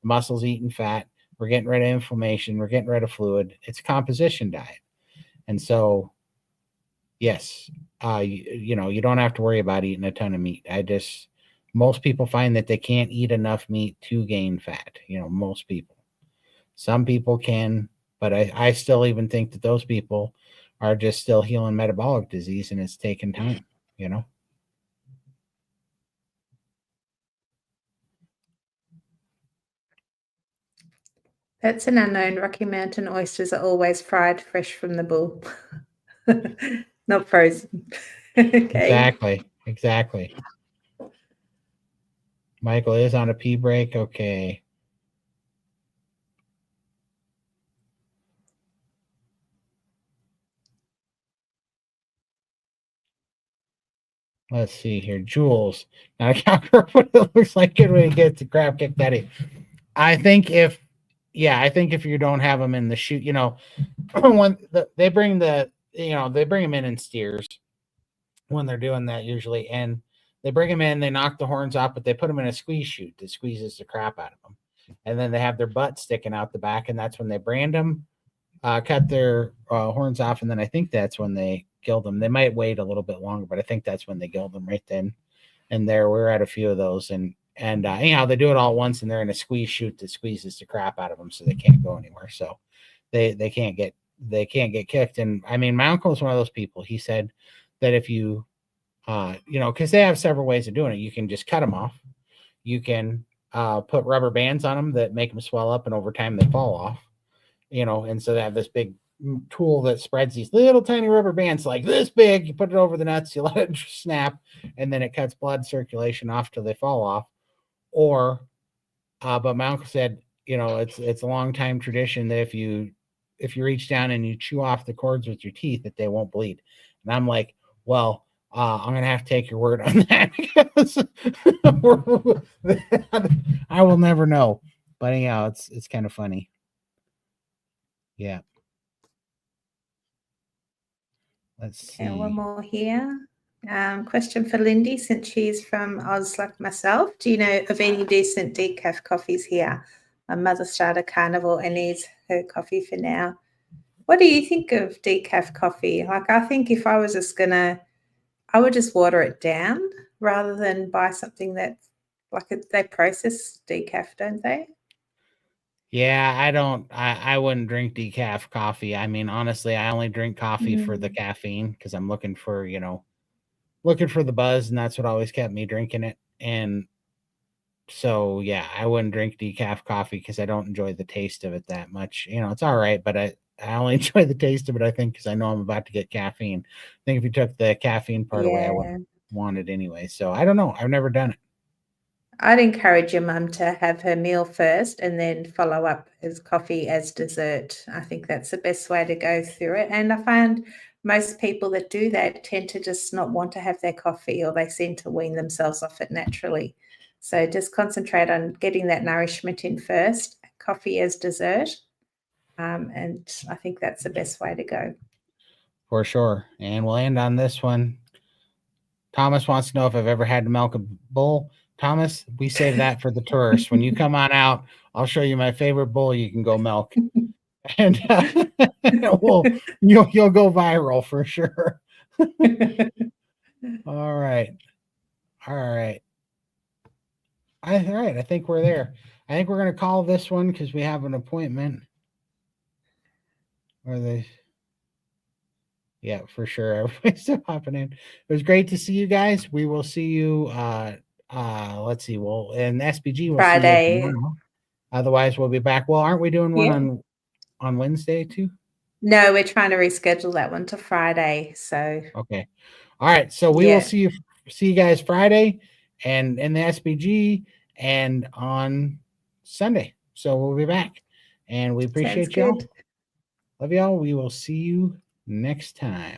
The muscle's eating fat. We're getting rid of inflammation. We're getting rid of fluid. It's a composition diet. And so, yes, you don't have to worry about eating a ton of meat. Most people find that they can't eat enough meat to gain fat. Most people. Some people can, but I still even think that those people are just still healing metabolic disease, and it's taking time. That's an unknown. Rocky Mountain oysters are always fried fresh from the bull, not frozen. Okay. Exactly. Michael is on a pee break. Okay. Let's see here. Jules. Now, I can't remember what it looks like when he gets the crap kicked at him. I think if you don't have them in the chute, when they bring them in steers when they're doing that usually, and they bring them in, they knock the horns off, but they put them in a squeeze chute that squeezes the crap out of them, and then they have their butt sticking out the back, and that's when they brand them, cut their horns off, and then I think that's when they gild them. They might wait a little bit longer, but I think that's when they gild them right then and there. We're at a few of those, and anyhow, they do it all at once, and they're in a squeeze chute that squeezes the crap out of them, so they can't go anywhere. So they can't get kicked. And I mean, my uncle is one of those people. He said that if you because they have several ways of doing it. You can just cut them off. You can put rubber bands on them that make them swell up, and over time they fall off. And so they have this big tool that spreads these little tiny rubber bands like this big. You put it over the nuts, you let it snap, and then it cuts blood circulation off till they fall off. Or, but my uncle said, it's a long time tradition that if you reach down and you chew off the cords with your teeth, that they won't bleed. And I'm like, well, I'm gonna have to take your word on that because I will never know. But anyhow, it's kind of funny. Yeah. Let's see. And one more here. Question for Lindy, since she's from Oz like myself. Do you know of any decent decaf coffees here? My mother started Carnivore and needs her coffee for now. What do you think of decaf coffee? Like, I think if I was just gonna, I would just water it down rather than buy something that's like they process decaf, don't they? Yeah, I wouldn't drink decaf coffee. I mean, honestly, I only drink coffee for the caffeine because I'm looking for, looking for the buzz, and that's what always kept me drinking it. And so, yeah, I wouldn't drink decaf coffee because I don't enjoy the taste of it that much. It's all right, but I only enjoy the taste of it, I think, because I know I'm about to get caffeine. I think if you took the caffeine part away, I wouldn't want it anyway. So I don't know. I've never done it. I'd encourage your mum to have her meal first and then follow up as coffee as dessert. I think that's the best way to go through it. And I find most people that do that tend to just not want to have their coffee, or they seem to wean themselves off it naturally. So just concentrate on getting that nourishment in first, coffee as dessert. And I think that's the best way to go. For sure. And we'll end on this one. Thomas wants to know if I've ever had to milk a bull. Thomas, we save that for the tourists. When you come on out, I'll show you my favorite bull you can go milk. And you'll go viral for sure. All right. All right. All right. I think we're there. I think we're going to call this one because we have an appointment. Yeah, for sure. Everybody's still hopping in. It was great to see you guys. We will see you. Let's see. Well, in SPG, we'll Friday. see you tomorrow. Otherwise, we'll be back. Well, aren't we doing one on Wednesday too? No, we're trying to reschedule that one to Friday. So okay. All right. So we will see you guys Friday and in the SPG and on Sunday. So we'll be back. And we appreciate y'all. Love y'all. We will see you next time.